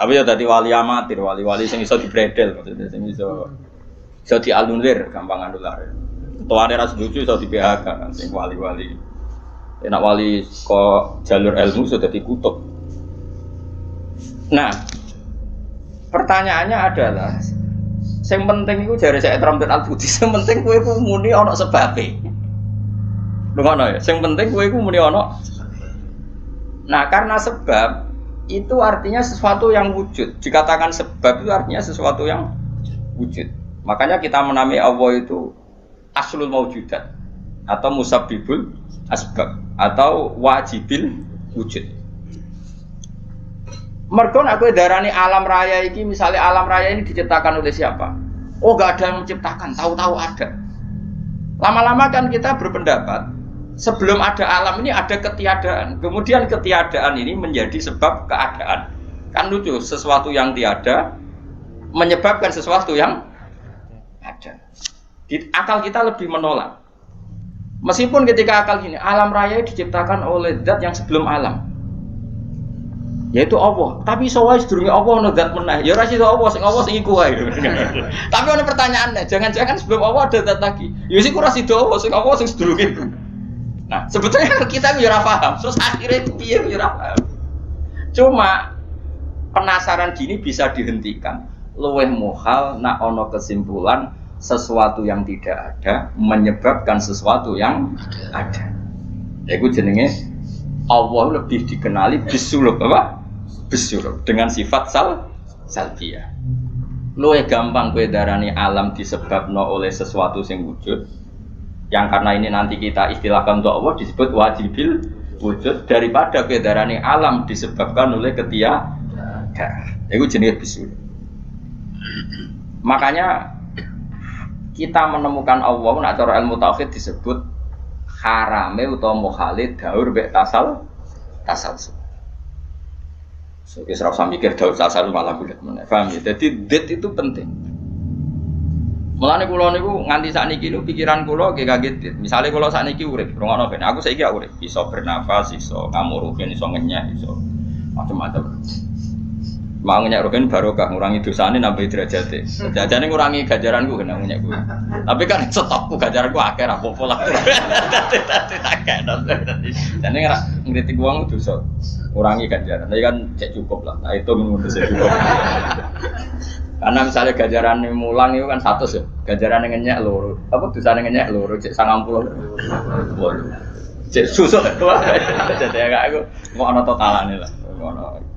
Tapi ya dadi wali amatir, wali-wali sing iso dibredel maksudnya sing iso dianulir, gampang anulir. Ketuane ra setuju iso di PHK kan sing wali-wali. Enak wali kok jalur ilmu sudah dikutuk. Nah, pertanyaannya adalah yang penting itu jare saya Ramdan Al-Budi, yang penting kowe ku muni ana sebabe. Ngono ya, yang penting kowe ku muni ana. Nah, karena sebab itu artinya sesuatu yang wujud. Dikatakan sebab itu artinya sesuatu yang wujud. Makanya kita menamai Allah itu aslul maujudat atau musabbibul asbab atau wajibil wujud. Mergo nek kowe darani alam raya iki, misalnya alam raya ini diciptakan oleh siapa? Oh, enggak ada yang menciptakan, tahu-tahu ada. Lama-lama kan kita berpendapat sebelum ada alam ini ada ketiadaan. Kemudian ketiadaan ini menjadi sebab keadaan. Kan lucu, sesuatu yang tiada menyebabkan sesuatu yang ada. Akal kita lebih menolak. Meskipun ketika akal gini, alam raya diciptakan oleh zat yang sebelum alam, yaitu Allah. Tapi soalnya sedurunge Allah ono zat meneh. Ya ora iso Allah, sing Allah sing iku wae. Tapi ono pertanyaannya, jangan-jangan sebelum Allah ada zat lagi. Ya sik ora sido Allah, sing Allah sing sedurunge iku. Nah, sebetulnya kita ya ora paham. Terus akhirnya piye ya ora paham. Cuma penasaran gini bisa dihentikan. Luweh muhal nak ono kesimpulan sesuatu yang tidak ada menyebabkan sesuatu yang ada. Yaitu jenenge Allah lebih dikenali bisuluk apa? Bisuluk dengan sifat salbiyah. Luwih gampang kowe darani alam disebabno oleh sesuatu sing wujud. Yang karena ini nanti kita istilahkan untuk Allah disebut wajibil wujud daripada kowe darani alam disebabkan oleh ketiadaan. Iku jenenge bisuluk. Makanya kita menemukan Allah nak cara ilmu tauhid disebut harame utawa mukhalid daur mek tasawuf. So wis ora usah mikir daur tasawuf malah bulet meneh. Paham ya? Jadi det itu penting. Mulane kula niku nganti sakniki niku pikiran kula nggih kaget dit. Misale kula sakniki urip, rungono ben aku saiki urip, iso bernafas, iso ngamuruhin, iso ngenyek, iso macam-macam. Mau ngenyek rogen barokah ngurangi dosane nambah derajate. Jajane ngurangi ganjaranku kena ngenyek kuwi. Tapi kan stokku ganjaranku akeh ra apa-apa lah. Jane ora ngritik wong dosa. Ngurangi ganjaran. Tapi kan cek cukup lah. Nah itu menurut saya cukup. Karena misalnya ganjarane mulang itu kan 100 ya. Ganjarane ngenyek loro. Apa dosane ngenyek loro cek 90. Cek susuk. Jadi aku mau ana totalane lah. Ngono.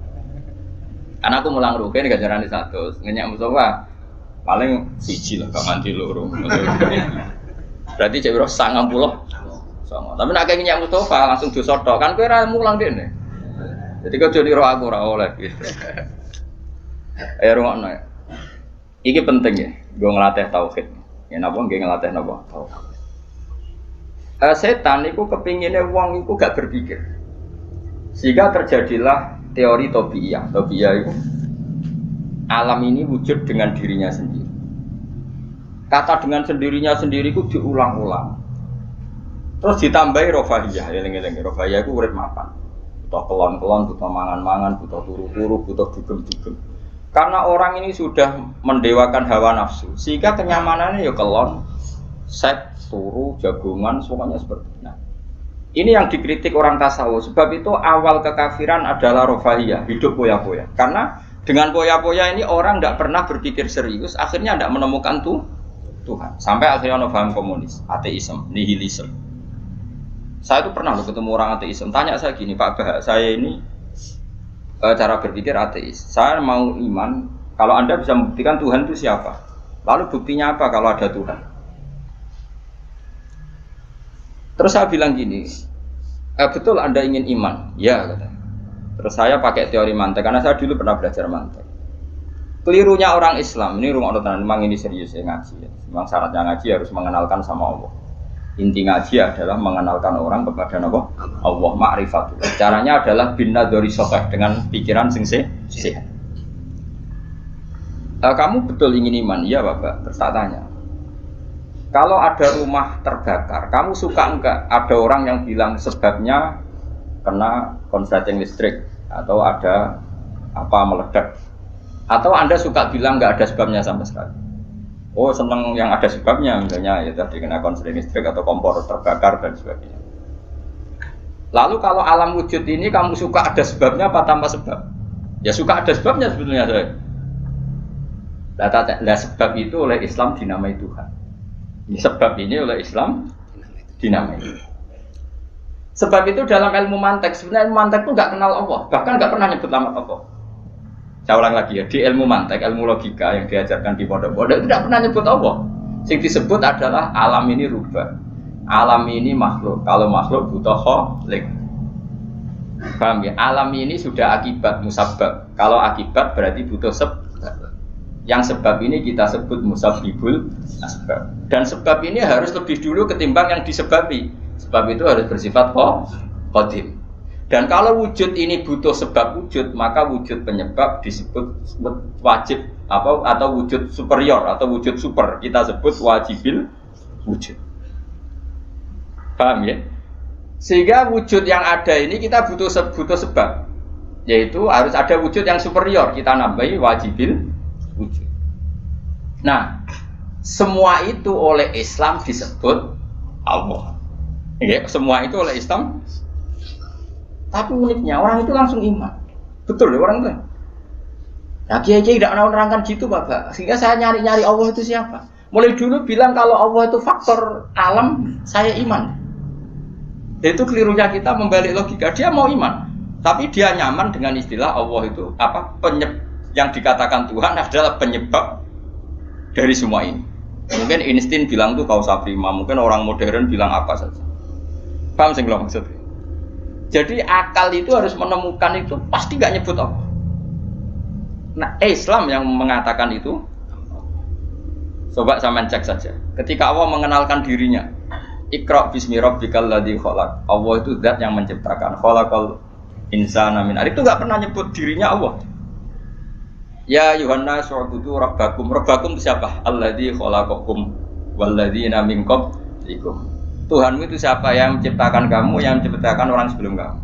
Karena aku mulang rugen ganjaran di 100, ngenyak Mustafa paling siji lah, gak nganti loro. Berarti cek biro 90 sama. Tapi nak kayak ngenyak Mustafa langsung dosa tok, kan kowe ra mulang dene. Jadi kau jadi roh aku ora oleh gitu. Ayo rungokno ya. Iki penting ya, gue ngelatih tauhid. Ya napa nggih ngelatih napa? Tauhid. Setan itu kepinginnya wong itu gak berpikir. Sehingga terjadilah teori tobiyah. Tobiyah itu alam ini wujud dengan dirinya sendiri. Kata dengan sendirinya sendiri itu diulang-ulang. Terus ditambahi rofahiyah. Eling-eling rofahiyah itu urip mapan. Butuh kelon-kelon, butuh mangan-mangan, butuh turu-turu, butuh dugem-dugem. Karena orang ini sudah mendewakan hawa nafsu, sehingga kenyamanannya ya kelon, seks, turu, jagungan, semuanya seperti itu. Nah, ini yang dikritik orang tasawuf. Sebab itu awal kekafiran adalah rofahiyah, hidup poya-poya. Karena dengan poya-poya ini orang tidak pernah berpikir serius, akhirnya tidak menemukan Tuhan. Sampai akhirnya ono paham komunis, ateisme, nihilisme. Saya itu pernah ketemu orang ateisme. Tanya saya gini, Pak Bah, saya ini cara berpikir ateis. Saya mau iman. Kalau Anda bisa membuktikan Tuhan itu siapa? Lalu buktinya apa kalau ada Tuhan? Terus saya bilang gini, betul Anda ingin iman? Ya, kata. Terus saya pakai teori mantek, karena saya dulu pernah belajar mantek. Kelirunya orang Islam, ini rumah tenan, memang ini serius ya ngaji. Ya. Memang syaratnya ngaji harus mengenalkan sama Allah. Inti ngaji adalah mengenalkan orang kepada Allah, ma'rifatu. Caranya adalah bin nadzari sahih, dengan pikiran sing sehat. Kamu betul ingin iman? Iya Bapak. Terus tak tanya, kalau ada rumah terbakar, kamu suka enggak ada orang yang bilang sebabnya kena konsleting listrik atau ada apa meledak? Atau Anda suka bilang nggak ada sebabnya sama sekali? Oh seneng yang ada sebabnya, misalnya ya tadi kena konsleting listrik atau kompor terbakar dan sebagainya. Lalu kalau alam wujud ini kamu suka ada sebabnya apa tanpa sebab? Ya suka ada sebabnya sebetulnya saya. Nah, sebab itu oleh Islam dinamai Tuhan. Sebab ini oleh Islam dinamai. Sebab itu dalam ilmu mantek, sebenarnya ilmu mantek itu nggak kenal Allah, bahkan nggak pernah nyebut nama Allah. Saya ulang lagi ya, di ilmu mantek, ilmu logika yang diajarkan di pondok-pondok itu tidak pernah nyebut Allah. Yang disebut adalah alam ini rubah, alam ini makhluk. Kalau makhluk butuh khalik. Paham ya? Alam ini sudah akibat musabbab. Kalau akibat berarti butuh sebab. Yang sebab ini kita sebut musabbibul asbab. Dan sebab ini harus lebih dulu ketimbang yang disebabi. Sebab itu harus bersifat qadim. Dan kalau wujud ini butuh sebab wujud, maka wujud penyebab disebut wajib atau wujud superior atau wujud super. Kita sebut wajibil wujud. Paham ya? Sehingga wujud yang ada ini kita butuh sebab. Yaitu harus ada wujud yang superior. Kita nambahi wajibil wujud. Nah, semua itu oleh Islam disebut Allah. Ya, semua itu oleh Islam. Tapi uniknya orang itu langsung iman. Betul ya orang itu. Nah, kiai-kiai tidak mau menerangkan gitu, Bapak. Sehingga saya nyari-nyari Allah itu siapa. Mulai dulu bilang kalau Allah itu faktor alam, saya iman. Itu kelirunya kita membalik logika. Dia mau iman, tapi dia nyaman dengan istilah Allah itu yang dikatakan Tuhan adalah penyebab dari semua ini. Mungkin Einstein bilang itu kausa prima, mungkin orang modern bilang apa saja. Paham sih belum maksudnya? Jadi akal itu harus menemukan itu pasti gak nyebut Allah. Nah Islam yang mengatakan itu, coba sama cek saja. Ketika Allah mengenalkan dirinya, Iqra bismi rabbikal ladzi khalaq. Allah itu zat yang menciptakan. Khalaqal insana min 'alaq. Itu gak pernah nyebut dirinya Allah. Ya Yuhanna su'budu rabbakum. Rabbakum itu siapa? Alladzi khalaqakum walladzina min qablikum. Tuhanmu itu siapa? Yang menciptakan kamu, yang menciptakan orang sebelum kamu.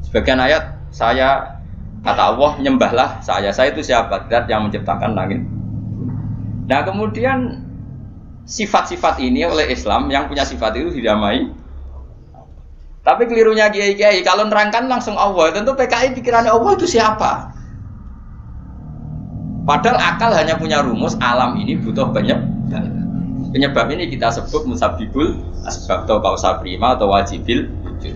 Sebagian ayat saya kata Allah nyembahlah saya itu siapa? Zat yang menciptakan langit. Nah kemudian sifat-sifat ini oleh Islam yang punya sifat itu didamai. Tapi kelirunya kiai-kiai kalau nerangkan langsung Allah, tentu PKI pikirannya Allah itu siapa? Padahal akal hanya punya rumus alam ini butuh penyebab. Penyebab ini kita sebut musabbibul asbab atau kausa prima atau wajibil.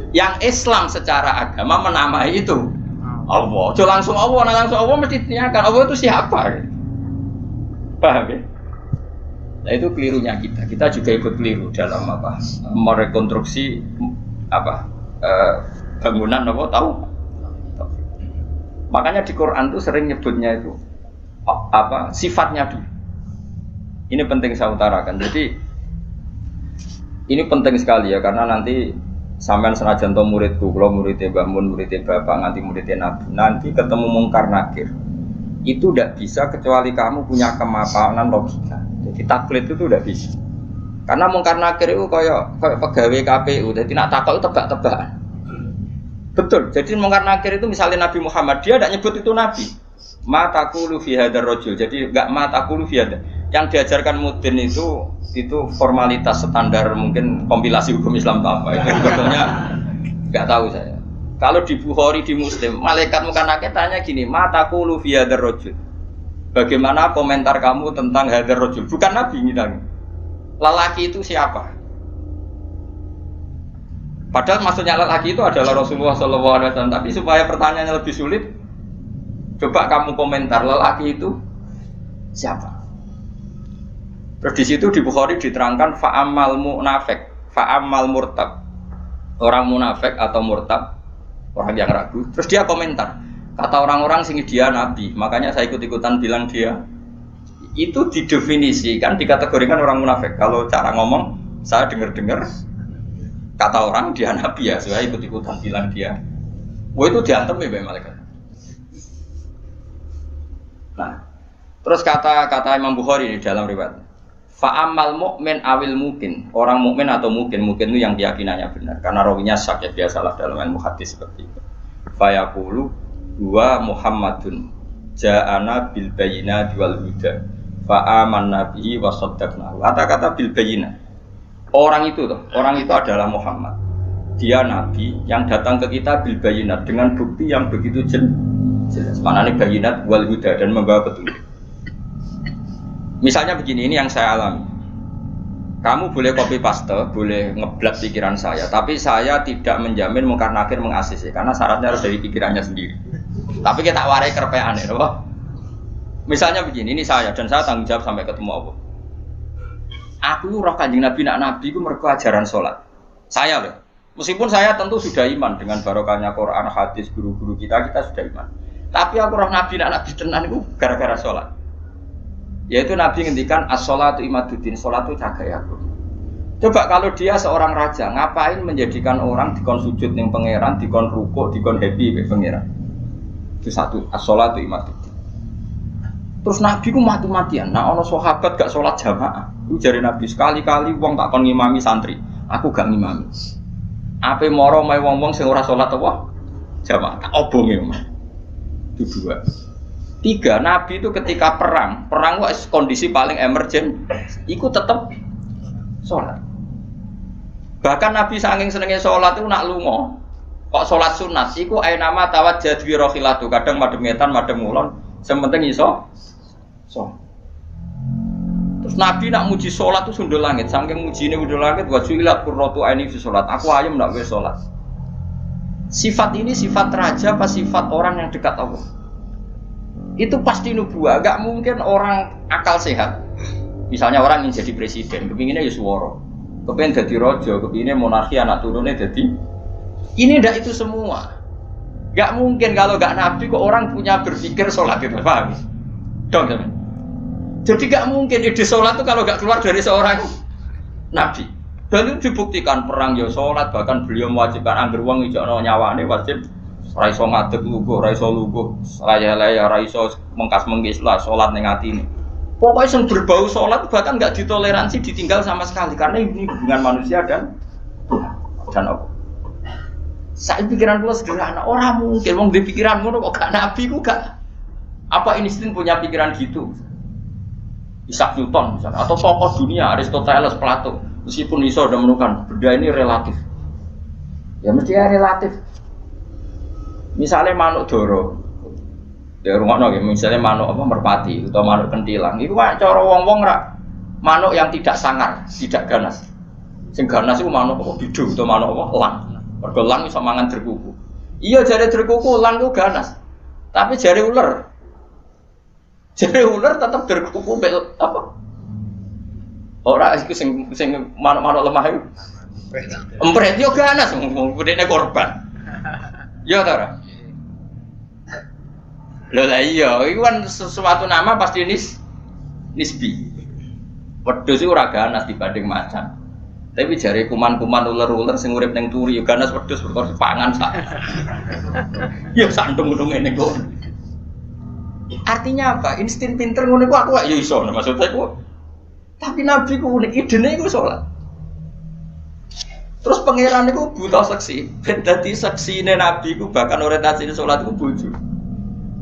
Yang Islam secara agama menamai itu Allah. Jangan langsung Allah, langsung Allah mesti ditanyakan Allah itu siapa? Paham ya? Nah itu kelirunya kita. Kita juga ikut keliru dalam apa? Merekonstruksi bangunan apa tahu? Makanya di Quran tuh sering nyebutnya itu sifatnya dulu. Ini penting saya utarakan. Jadi ini penting sekali ya karena nanti sampean senajan to muridku, kalau muridnya Mbah Mun, muridnya Bapak, nanti muridnya Nabi, nanti ketemu mungkar nakir. Itu tidak bisa kecuali kamu punya kemapanan logika. Jadi taklid itu tidak bisa. Karena mungkar nakir itu kayak pegawai KPU, jadi nak takut itu tebak-tebakan. Betul. Jadi mungkar nakir itu misalnya Nabi Muhammad, dia tidak nyebut itu Nabi. Ma taqulu fi hadzal rajul. Jadi enggak ma taqulu fi hadzal. Yang diajarkan Mudin itu formalitas standar mungkin kompilasi hukum Islam apa itu sebetulnya nggak tahu saya. Kalau di Bukhari di Muslim malaikat muka nakit tanya gini, mata taqulu fi hadzal rajul. Bagaimana komentar kamu tentang hadzal rajul? Bukan Nabi ngitang. Lelaki itu siapa? Padahal maksudnya lelaki itu adalah Rasulullah SAW. Tapi supaya pertanyaannya lebih sulit, coba kamu komentar lelaki itu siapa? Terus di situ di Bukhari diterangkan fa'amal munafik, fa'amal murtab. Orang munafik atau murtab, orang yang ragu. Terus dia komentar, kata orang-orang sini dia nabi, makanya saya ikut-ikutan bilang dia. Itu didefinisikan, dikategorikan orang munafik. Kalau cara ngomong, saya dengar-dengar kata orang dia nabi ya, saya ikut-ikutan bilang dia. Wah itu diantem ya malaikat. Nah, terus kata Imam Bukhari di dalam riwayat. Fa'amal mu'min awil mungkin. Orang mukmin atau mungkin itu yang keyakinannya benar. Karena rawinya syak ya biasalah dalam ilmu hadis seperti itu. Fayaqulu wa Muhammadun ja'ana bil bayyinati wal huda fa amanna bihi wa saddaqna. Kata-kata bil bayyinah. Orang itu adalah Muhammad. Dia nabi yang datang ke kita bil bayyinat dengan bukti yang begitu jelas. Maknanya bayyinat wal huda dan membawa petunjuk. Misalnya begini, ini yang saya alami. Kamu boleh copy paste, boleh ngeblat pikiran saya, tapi saya tidak menjamin mungkar nakir mengasisi karena syaratnya harus dari pikirannya sendiri. Tapi kita warai kerpean ya, loh. Misalnya begini, ini saya dan saya tanggung jawab sampai ketemu Allah. Aku roh Kanjeng Nabi nak nabi ku mergo ajaran salat. Saya loh. Meskipun saya tentu sudah iman dengan barokahnya Quran, hadis, guru-guru kita sudah iman. Tapi aku roh nabi nak nabi tenan itu gara-gara salat. Yaitu Nabi ngendikan as-sholatu imaduddin, salat itu cagai aku. Coba kalau dia seorang raja, ngapain menjadikan orang dikon sujud ning pangeran, dikon rukuk, dikon happy be pangeran. Itu satu, as-sholatu imaduddin. Terus Nabi ku mati-matian, nah ana sahabat gak sholat jamaah. Itu jare Nabi sekali-kali wong tak kon ngimami santri, aku gak ngimami. Ape moro mae wong-wong sing ora sholat apa? Jamaah, tak obonge. Itu dua. Tiga, Nabi itu ketika perang itu kondisi paling emergen, ikut tetap sholat. Bahkan Nabi saking senengnya sholat itu nak lungo, kok sholat sunat, iku ainama tawajjah dwi rohilatu, kadang madem ngetan, madem ngulon, sementing iso sholat. Terus Nabi nak muji sholat itu sundul langit, saking muji ini sundul langit, wajuilat kurrotu aini fi sholat, aku ayam nak wes sholat. Sifat ini sifat raja apa sifat orang yang dekat Allah? Itu pasti nubuah, gak mungkin orang akal sehat. Misalnya orang ingin jadi presiden, kepinginnya ya suworo, kepingin jadi rojo, kepinginnya monarki anak turunnya jadi. Ini ndak itu semua. Gak mungkin kalau gak nabi kok orang punya berpikir sholat itu, paham? Dong, teman. Jadi gak mungkin ide sholat itu kalau gak keluar dari seorang nabi. Dan itu dibuktikan perang ya sholat, bahkan beliau mewajibkan angger wong ijakno nyawane wajib. Raiso ngadeg lugu, raiso lugu, laya-laya, raiso mengkas-mengkis lah, sholat ning atine. Pokoknya yang berbau sholat bahkan nggak ditoleransi, ditinggal sama sekali karena ini hubungan manusia dan Allah. Saya pikiran gue sederhana, orang mungkin wong di pikiran ngono kok gak nabi ku gak. Apa Einstein punya pikiran gitu? Isaac Newton misalnya, atau tokoh dunia Aristoteles, Plato, meskipun iso udah menemukan benda ini relatif. Ya mesti relatif. Misalnya manuk doro, ya rumah nongki. Misalnya manuk apa merpati atau manuk kentilang, itu kan cara wong-wong rak manuk yang tidak sangar, tidak ganas. Sing ganas itu manuk apa bidu atau manuk apa elang. Mergo elang iso mangan derkuku. Iya jare derkuku elang itu ganas, tapi jare ular tetap derkuku bel apa? Ora iku sing manuk-manuk lemah itu. Empret yo ganas, ngene korban. Ya ta. Lho lah iya, itu kan sesuatu nama pasti nisbi. Wedhus iku ora ganas dibanding macan. Tapi jare kuman-kuman ular-ular sing urip ning turi yo ganas wedhus perkara pangan sak. Ya santung-untung ngene kok. Artinya apa? Insting pinter ngono iku aku ya iso maksudnya iku. Tapi nabi ku unik idene iku salat. Terus pangeran itu buta seksi, dadi seksine nabi ku bahkan orientasi salat ku bojo.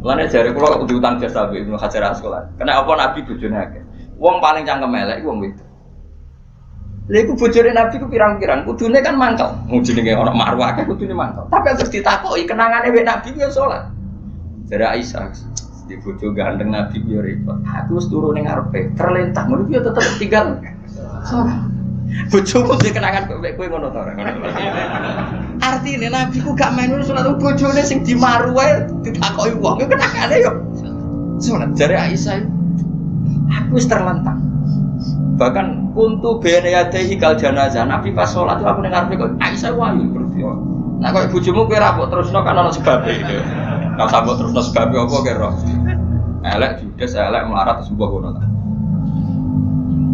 Mulane jare kula kok diutang jasa Ibnu Hajar Asqalani. Kena apa nabi bojone akeh. Wong paling cangkem elek wong wedok. Lha iku bojone nabi ku pirang-pirang, kudune kan mangkel. Mung jenenge ana marwah akeh kudune mangkel. Tapi terus ditakoki kenangane wek nabi ku ya salat. Jare Aisyah, di bojo ganteng nabi ku ya repot. Aku wis turu ning ngarepe, terlentang ngono ya tetep tinggal salat. Bojomu sing kenangan kowe ngono ta ora ngono. Artine nabi ku gak main salat bojone sing dimaru wae ditakoki wong yo kenangane yo. Salat jare Aisyah. Aku wis terlentang. Bahkan kuntu bene yadehi kal janazah nabi pas salat aku ning ngarepe kok Aisyah wayu berarti. Nah kok bojomu kowe ra mbok terusno kan ana sebabe iki. Nek sambut terusno sebabe apa kira? Elek judes elek melarat sebuah ngono ta.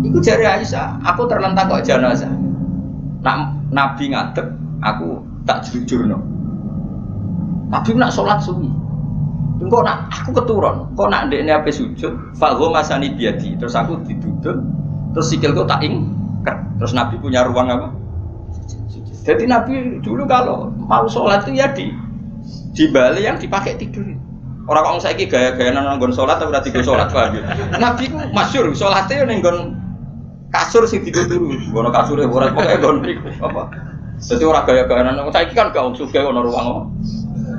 Iku jari Aisyah, aku terlentang kok jenazah. Nak nabi ngadeg, aku tak jujurno. Nabi nak sholat sunyi. Engko nak aku keturun, kok nak ndekne ape sujud, fa gha masani biadi. Terus aku diduduk, terus sikilku tak ingkat. Terus Nabi punya ruang apa? Sujud. Jadi Nabi dulu kalau mau sholat itu ya di bali yang dipakai tidur. Orang kok saiki gaya-gayanan nang nggon salat tapi ora digo salat paham ya. Nabi ku masyhur salate ning nggon kasur sing digo turu. Ngono kasure ora pokoke nggon apa. Dadi ora gaya-gayanan saiki kan gak sugih ono ruang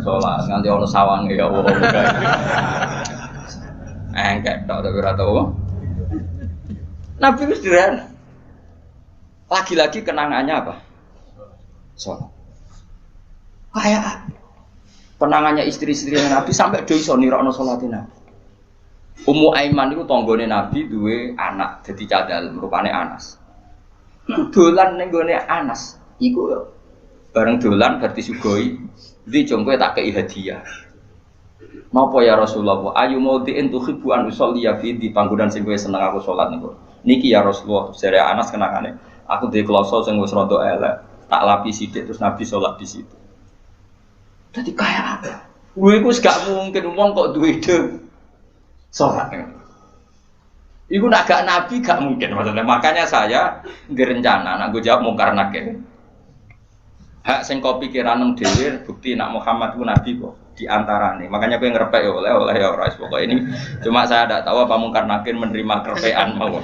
salat nganti ono sawange ya Allah. Engkek tok tapi ora tau. Nabi ku sederhana. Lagi-lagi kenangannya apa? Salat. Kayak penangannya istri-istri Nabi sampai do iso nirakno salate Nabi. Ummu Aiman iku tanggane Nabi duwe anak dadi cadal rupane Anas. Dolan ning gone Anas iku yo bareng dolan berarti sugoi ndi jongkoe tak kei hadiah. Napa ya Rasulullah ayu maudiin tuhibbu an usolliya fi di panggonan sing kowe seneng aku salat niku. Niki ya Rasulullah sere Anas kenangane aku duwe kloso sing wis rada elek tak lapi sithik terus Nabi salat di situ. Jadi kayak apa? Gue itu gak mungkin ngomong kok duwe ide sholat. Iku nak gak nabi gak mungkin maksudnya. Makanya saya direncana, nak gue jawab mungkar nakir. Hak sing kau pikiran dhewe bukti nak Muhammad itu nabi kok di antara nih. Makanya gue ngerepek ya oleh ya ora pokok ini. Cuma saya tidak tahu apa mungkar nakir menerima kerepekan mau.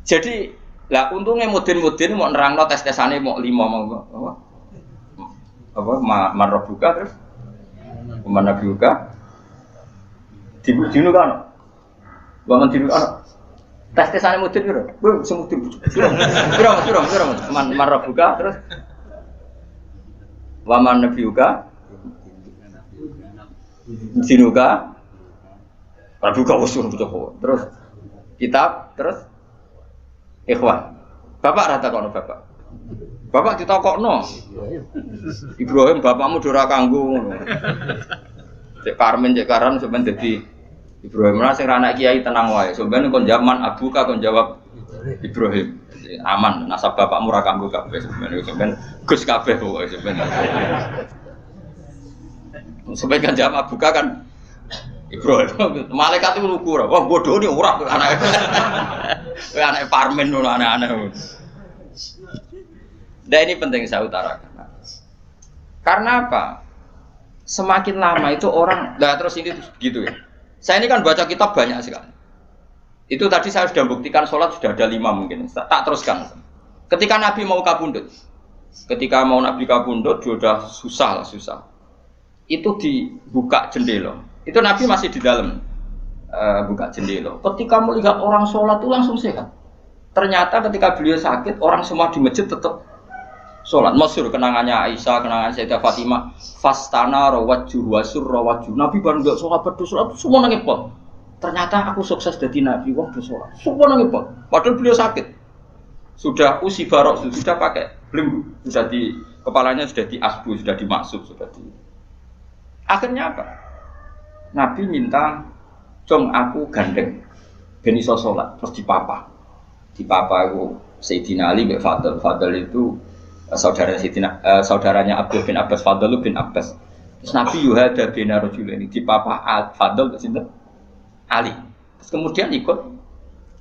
Jadi lah untungnya mudin mau nerangno tes-tesane mau 5 mau apa marbuka terus mana buka dinu kan bangun dinu kan tes-tesane mudin piro bu semudin piro marbuka terus waman nabiuka dinuka marbuka usul terus kitab terus ikhwan bapak rata kono bapak ditakokno. Ibrahim bapakmu ora kanggo ngono. Cek Karmen cek Karan sampean dadi Ibrahim ora sing anak kiai tenang wae. Sampeyan kon zaman abuka kon jawab Ibrahim. Aman nasab bapakmu ora kanggo kabeh sampeyan Gus kabeh pokoke sampeyan. Sampeyan kan jawab abuka kan Ibrahim. Malaikat itu lugu ora. Wah bodoh ni ora anak. Anak Parmen ngono anak-anak. Dan ini penting saya utarakan. Karena apa? Semakin lama itu orang, terus ini gitu ya. Saya ini kan baca kitab banyak sekali. Itu tadi saya sudah buktikan sholat sudah ada 5 mungkin. Tak teruskan. Ketika Nabi mau kabundut, sudah susah. Itu dibuka jendela. Itu Nabi masih di dalam buka jendela. Ketika melihat orang sholat itu langsung sehat. Ternyata ketika beliau sakit, orang semua di masjid tetap sholat. Masyhur kenangannya Aisyah, kenangan Sayyidah Fatimah. Fastana rawaju wasur rawaju. Nabi baru nggak sholat berdoa semua nangipot. Ternyata aku sukses jadi Nabi. Wah bersolat. Semua nangipot. Padahal beliau sakit. Sudah usi barok sudah pakai belenggu. Sudah di kepalanya sudah diasbu, sudah dimaksud, sudah di. Akhirnya apa? Nabi minta, "Jong aku gandeng ben iso sholat." Terus dipapa itu Sayyidina Ali bin Fadl itu saudaranya Abdul bin Abbas, Fadl bin Abbas. Terus Nabi yuhada bina rajulaini dipapa Fadl sinten Ali. Terus kemudian ikut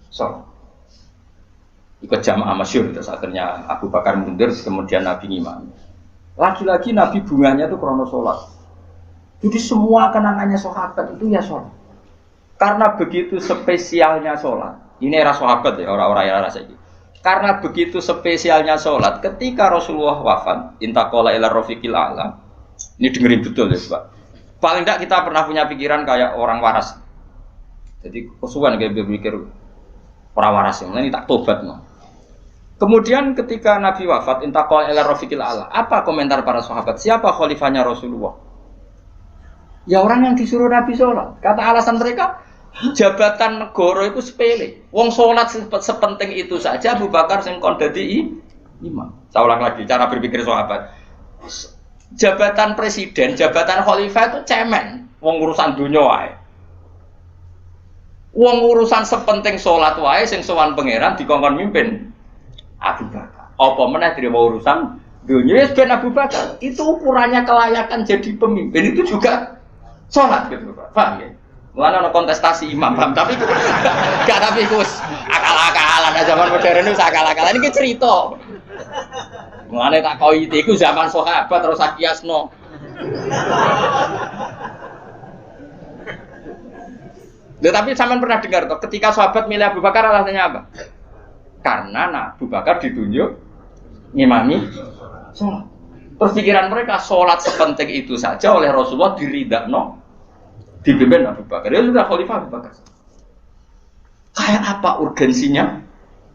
sholat. Ikut jamaah masyhur terus akhirnya Abu Bakar mundur kemudian Nabi ngimami. Lagi-lagi Nabi bunganya itu krono sholat. Jadi semua kenangannya sahabat itu ya sholat. Karena begitu spesialnya sholat. Ini era sahabat ya, orang-orang era saiki. Karena begitu spesialnya sholat, ketika Rasulullah wafat, intaqala ila rafiqil a'la. Ini dengerin betul ya, Pak. Paling tidak kita pernah punya pikiran kayak orang waras. Jadi kesuwen kayak berpikir orang waras ini tak tobat no. Kemudian ketika Nabi wafat, intaqala ila rafiqil a'la. Apa komentar para sahabat? Siapa khalifahnya Rasulullah? Ya orang yang disuruh Nabi sholat. Kata alasan mereka, jabatan negara itu sepele. Wong sholat sepenting itu saja Abu Bakar sing kon dadi imam. Saya ulang lagi cara berpikir sahabat. Jabatan presiden, jabatan khalifah itu cemen. Wong urusan dunia wae. Wong urusan sepenting sholat wae sing sowan pangeran dikongkon mimpin Abu Bakar. Apa meneh terima urusan dunia ben Abu Bakar. Itu ukurannya kelayakan jadi pemimpin itu juga sholat gitu Pak. Paham ya? Mulane ana kontestasi imam, paham? Tapi gak tapi Gus akal-akalan zaman modern itu akal-akalan iki cerita. Mulane tak koiti iku zaman sahabat terus akiasno. Tapi sampean pernah dengar toh ketika sahabat milih Abu Bakar alasannya apa? Karena Abu Bakar ditunjuk ngimami sholat. Terus pikiran mereka sholat sepenting itu saja oleh Rasulullah diridakno dipimpin Abu Bakar. Dia sudah khalifah Abu Bakar. Kayak apa urgensinya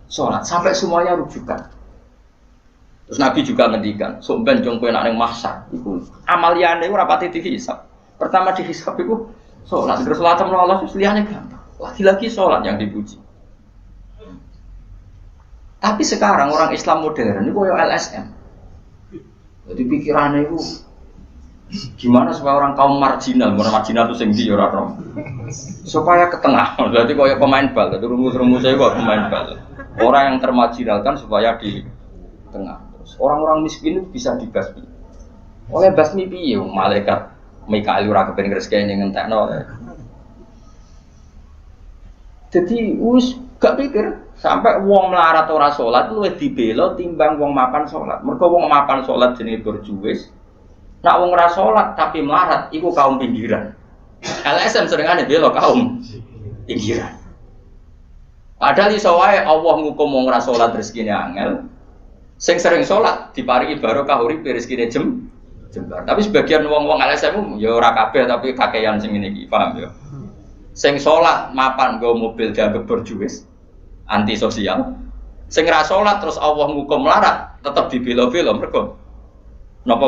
sholat sampai semuanya rujukan. Terus Nabi juga ngendikan, sok ben jong kowe nek ning mahsyar iku amaliyane ora pati dihisab. Pertama dihisab iku sholat, terus sholat sama Allah terus liane gampang. Lagi-lagi sholat yang dipuji. Tapi sekarang orang Islam modern itu kayak LSM. Jadi pikirannya itu gimana supaya orang kaum marginal itu sing ndi ora ora. Supaya ke tengah. Berarti kayak pemain bal, itu rumus-rumusnya kok pemain bal. Orang yang termarginalkan supaya di tengah. Terus orang-orang miskin itu bisa dibasmi. Oleh basmi piye malaikat Mikail ora kepen ngreseki ngentekno. Jadi wis gak pikir sampai wong melarat ora salat luwih dibela timbang wong mapan salat. Mergo wong mapan salat jenenge berjuwis. Nek wong ora salat tapi melarat iku kaum pinggiran. LSM senengane bela kaum pinggiran. Padahal iso wae Allah ngukum wong ora salat rezekine angel. Sing sering salat diparingi barokah uripe rezekine jembar. Tapi sebagian wong-wong LSM ya ora kabeh tapi kakean sing ngene iki, paham ya? Sing salat mapan nggo mobil dianggap berjuwis, anti sosial. Sing ra salat terus Allah ngukum melarat, tetep dibela-bela mergo napa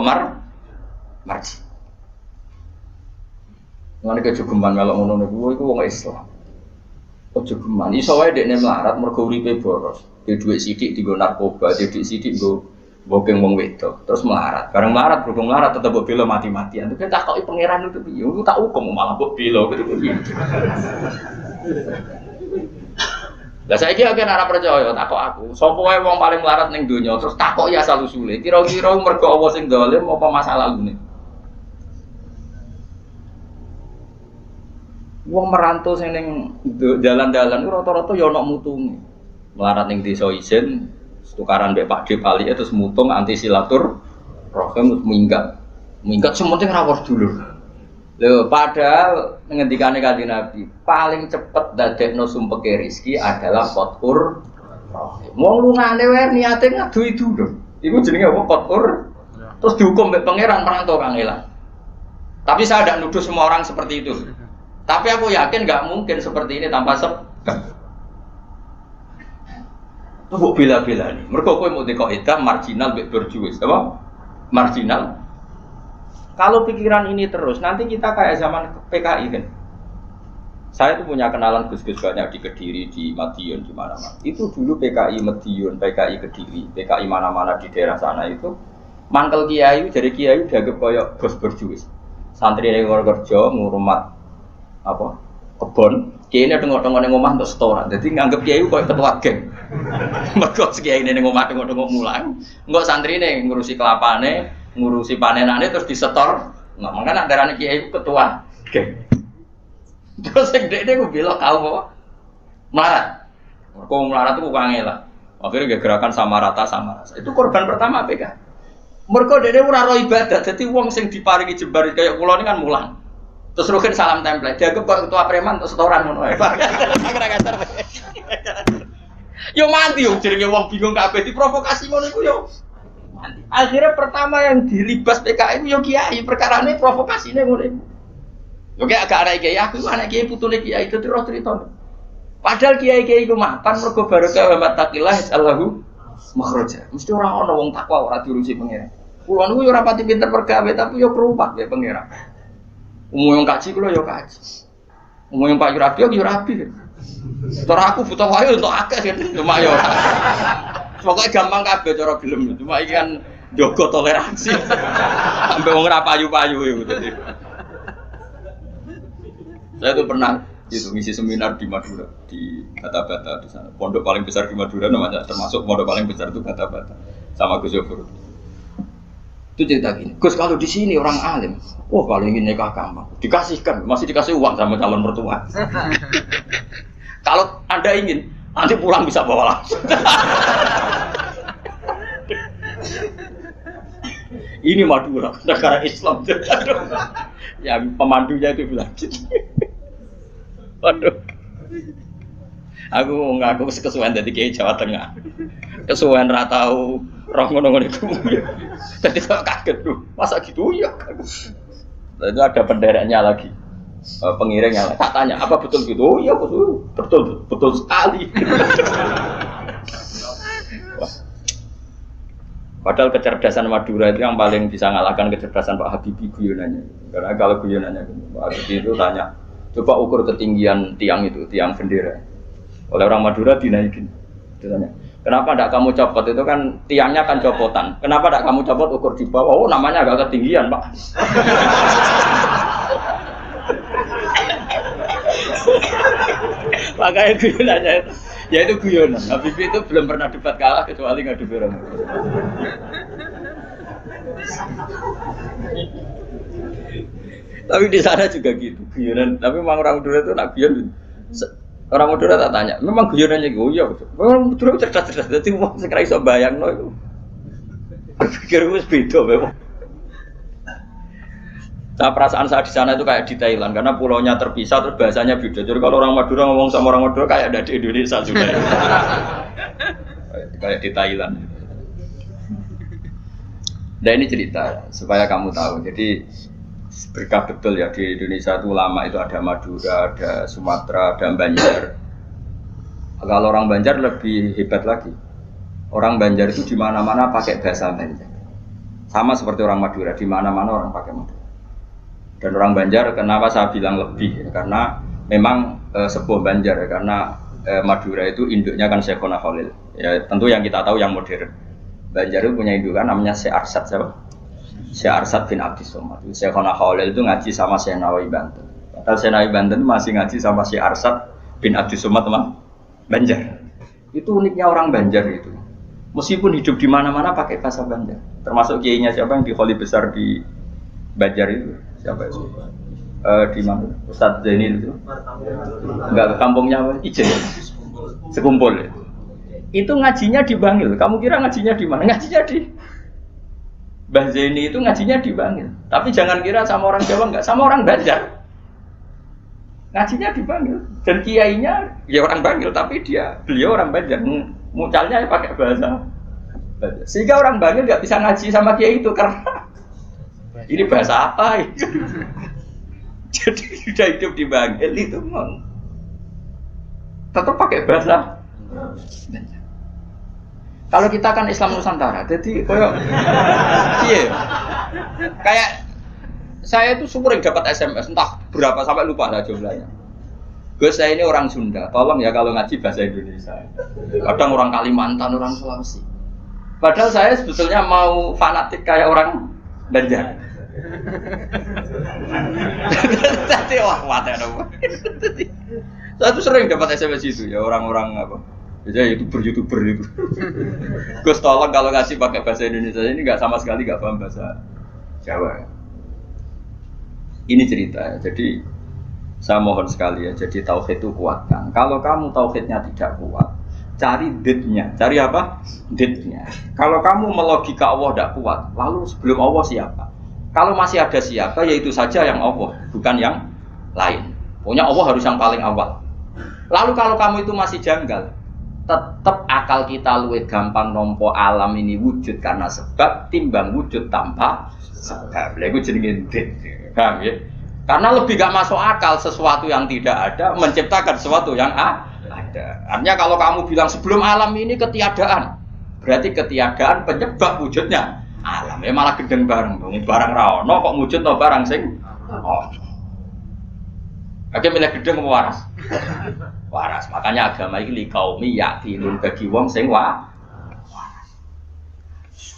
marji. Ngene kejogeman melok ngono niku iku wong Islam. Kejogeman iso wae dekne melarat mergo uripe boros. Di dhuwit sithik dienggo narkoba, di dhuwit sithik nggo bokeng wong wedok, terus melarat. Bareng melarat, berhubung melarat tetep mbok bela mati-matian. Itu tak koki pangeran itu piye? Aku tak hukum malah mbok bela gitu piye. Lah saiki akeh ora percaya takok aku. Sopo wae wong paling melarat ning donya terus takok ya asal usule. Kira-kira mergo Allah sing dolim apa masa lalune? Wong merantau sing ning dalan-dalan ku rata-rata ya ana mutunge. Melarat ning desa isin tukaran mbek Pak D balik terus mutung anti silatur rohim minggat sementing rawuh dulur. Lho padahal ngendikane Kanjeng Nabi paling cepet dadekno sumpeke rezeki adalah qatur rohim. Wong lungane wae niate ngaduhi dulur. Iku jenenge apa qatur? Terus dihukum mbek pangeran merantau kangelan. Tapi saya tidak nuduh semua orang seperti itu. Tapi aku yakin nggak mungkin seperti ini tanpa sebab. Itu kok bela-bela nih. Mereka kok mau dikaidah marginal berjuis, apa? Marginal. Kalau pikiran ini terus, nanti kita kayak zaman PKI kan. Saya tuh punya kenalan gus-gus banyak di Kediri, di Madiun, di mana-mana. Itu dulu PKI Madiun, PKI Kediri, PKI mana-mana di daerah sana itu. Mangkel kiai, jadi kiai dianggap kayak bos berjuis. Santri yang kerja ngurmat apa? Kebon. Kiai ini tengok-tengok ning omah untuk setoran. Jadi nganggep kiai koyo ketua geng. Mergo kiai ini ning omah tengok-tengok mulang, engko santrine ngurusi kelapane, ngurusi panenane terus disetor. Nggak mangkane darane kiai ketua geng. Terus sing dekne ku belok kaum apa? Melarat. Mergo melarat itu kangelan. Akhirnya gerakan sama rata. Itu korban pertama PK. Mergo dekne ora ro ibadah. Dadi wong sing diparingi jembar kaya kula ini kan mulang. Terus rugen salam template, dianggap kok ketua preman untuk setoran ngono ae. Yo mati yo jenenge wong bingung kabeh diprovokasi ngono iku yo. Mati. Akhirnya pertama yang dilibas PKI yo kiai, perkarane provokasine ngono iku. Yo kayak agak ana kiai aku anak kiai putune kiai itu terus cerita. Padahal kiai-kiai iku mapan mergo barokah wa taqillah Allahu makhraja. Mesti ora ana wong takwa ora diurusi pangeran. Kulo niku yo ora pati pinter pergawe tapi yo kerumat ya pangeran. Umum yang kaji kulo yo kaji. Umum yang Pak Yurabi yo rabi. Cara aku butuh wae untuk akeh kan cuma yo. Pokoke gampang kabeh cara gelem. Cuma iki kan njogo toleransi. Sampai wong ora payu-payu iku dadi. Saya tuh pernah itu ngisi seminar di Madura, di Bata-Bata di sana. Pondok paling besar di Madura namanya, termasuk pondok paling besar itu Bata-Bata sama Gus Yofur. Itu cerita gini, Gus kalau di sini orang alim, wah kalau ingin nikah gampang, dikasihkan, masih dikasih uang sama calon mertua. Kalau Anda ingin, nanti pulang bisa bawa langsung. Ini Madura, negara Islam. Yang pemandunya itu bilang gitu. Waduh. Aku ngaku kesuwen dadi kiai Jawa Tengah. Kesuwen ra tau roh ngono-ngono iku. Dadi kok kaget tuh. Masa gitu ya? Itu ada pendereknya lagi. Pengiringnya tak tanya, apa betul gitu? Oh iya betul, betul sekali. Padahal kecerdasan Madura itu yang paling bisa mengalahkan kecerdasan Pak Habibie guyonannya. Karena kalau guyonannya Pak Habibie itu tanya, coba ukur ketinggian tiang itu, tiang bendera. Oleh orang Madura dinaikin. Ditanya, kenapa tidak kamu copot? Itu kan tiangnya kan copotan. Kenapa tidak kamu copot ukur di bawah? Oh namanya agak ketinggian Pak. Makanya guyonannya itu, ya itu guyonan. Habibie itu belum pernah debat kalah kecuali ngadu orang. Tapi di sana juga gitu guyonan. Tapi memang orang Madura itu nak guyon. Orang Madura tak tanya, memang guyonannya gitu ya. Memang Madura cerdas-cerdas. Jadi mau sekarang iso bayangno itu. Pikir wis beda memang. Nah, perasaan saya di sana itu kayak di Thailand karena pulaunya terpisah terus bahasanya beda. Jadi kalau orang Madura ngomong sama orang Madura kayak ada di Indonesia juga. Kayak di Thailand. Dan ini cerita supaya kamu tahu. Jadi berkah betul ya di Indonesia itu lama itu ada Madura, ada Sumatera, ada Banjar. Kalau orang Banjar lebih hebat lagi. Orang Banjar itu di mana-mana pakai bahasa Banjar. Sama seperti orang Madura, di mana-mana orang pakai Madura. Dan orang Banjar, kenapa saya bilang lebih? Karena memang sebuah Banjar, karena Madura itu induknya kan Syekhona Khalil. Ya tentu yang kita tahu yang modern. Banjar itu punya indukan namanya Syekh Arsad, siapa? Syekh Arsad bin Abdis Somad. Syekhona Khalil itu ngaji sama Syekh Nawawi Banten. Padahal Syekh Nawawi Banten masih ngaji sama Syekh Arsad bin Abdis Somad teman Banjar. Itu uniknya orang Banjar itu. Meskipun hidup di mana-mana pakai bahasa Banjar. Termasuk kiainya siapa yang di Kholi besar di Banjar itu? Siapa itu? Di mana? Ustadz Zainil itu? Enggak, kampungnya apa? Ijen. Sekumpul. Itu ngajinya di Bangil. Kamu kira ngajinya di mana? Ngajinya di Mbah Zaini itu ngajinya di Bangil. Tapi jangan kira sama orang Jawa, enggak, sama orang Banjar. Ngajinya di Bangil. Dan kiainya ya orang Bangil, tapi beliau orang Banjar. Mucalnya pakai bahasa Banjar. Sehingga orang Bangil enggak bisa ngaji sama kiai itu karena ini bahasa apa itu? Jadi sudah hidup di Bangil itu memang tetap pakai bahasa. Kalau kita kan Islam Nusantara, jadi kayak saya itu sering dapat SMS entah berapa sampai lupa lah jumlahnya. Gus saya ini orang Sunda, tolong ya kalau ngaji bahasa Indonesia. Kadang orang Kalimantan, orang Sulawesi. Padahal saya sebetulnya mau fanatik kayak orang Banjar. Tadi wah mata dong. Saya tuh sering dapat SMS itu ya orang-orang apa? Biasanya YouTuber itu. Gus tolong kalau ngasih pakai bahasa Indonesia ini nggak sama sekali nggak paham bahasa Jawa. Ini cerita. Jadi saya mohon sekali ya. Jadi tauhid itu kuatkan. Kalau kamu tauhidnya tidak kuat, cari ditnya. Cari apa? Ditnya. Kalau kamu melogika Allah tidak kuat, lalu sebelum Allah siapa? Kalau masih ada siapa, yaitu saja yang Allah, bukan yang lain. Pokoknya Allah harus yang paling awal. Lalu kalau kamu itu masih janggal, tetap akal kita luwih gampang nompo alam ini wujud karena sebab timbang wujud tanpa sebab. Itu jenenge dit. Paham ya? Karena lebih gak masuk akal sesuatu yang tidak ada menciptakan sesuatu yang ada. Artinya kalau kamu bilang sebelum alam ini ketiadaan, berarti ketiadaan penyebab wujudnya alam. Ya malah gendeng bareng, barang ra ono kok wujud no barang sing ono. Oke, milih gedeng apa waras? Waras. Makanya agama ini likaumi yakinun bagi wong sing waras.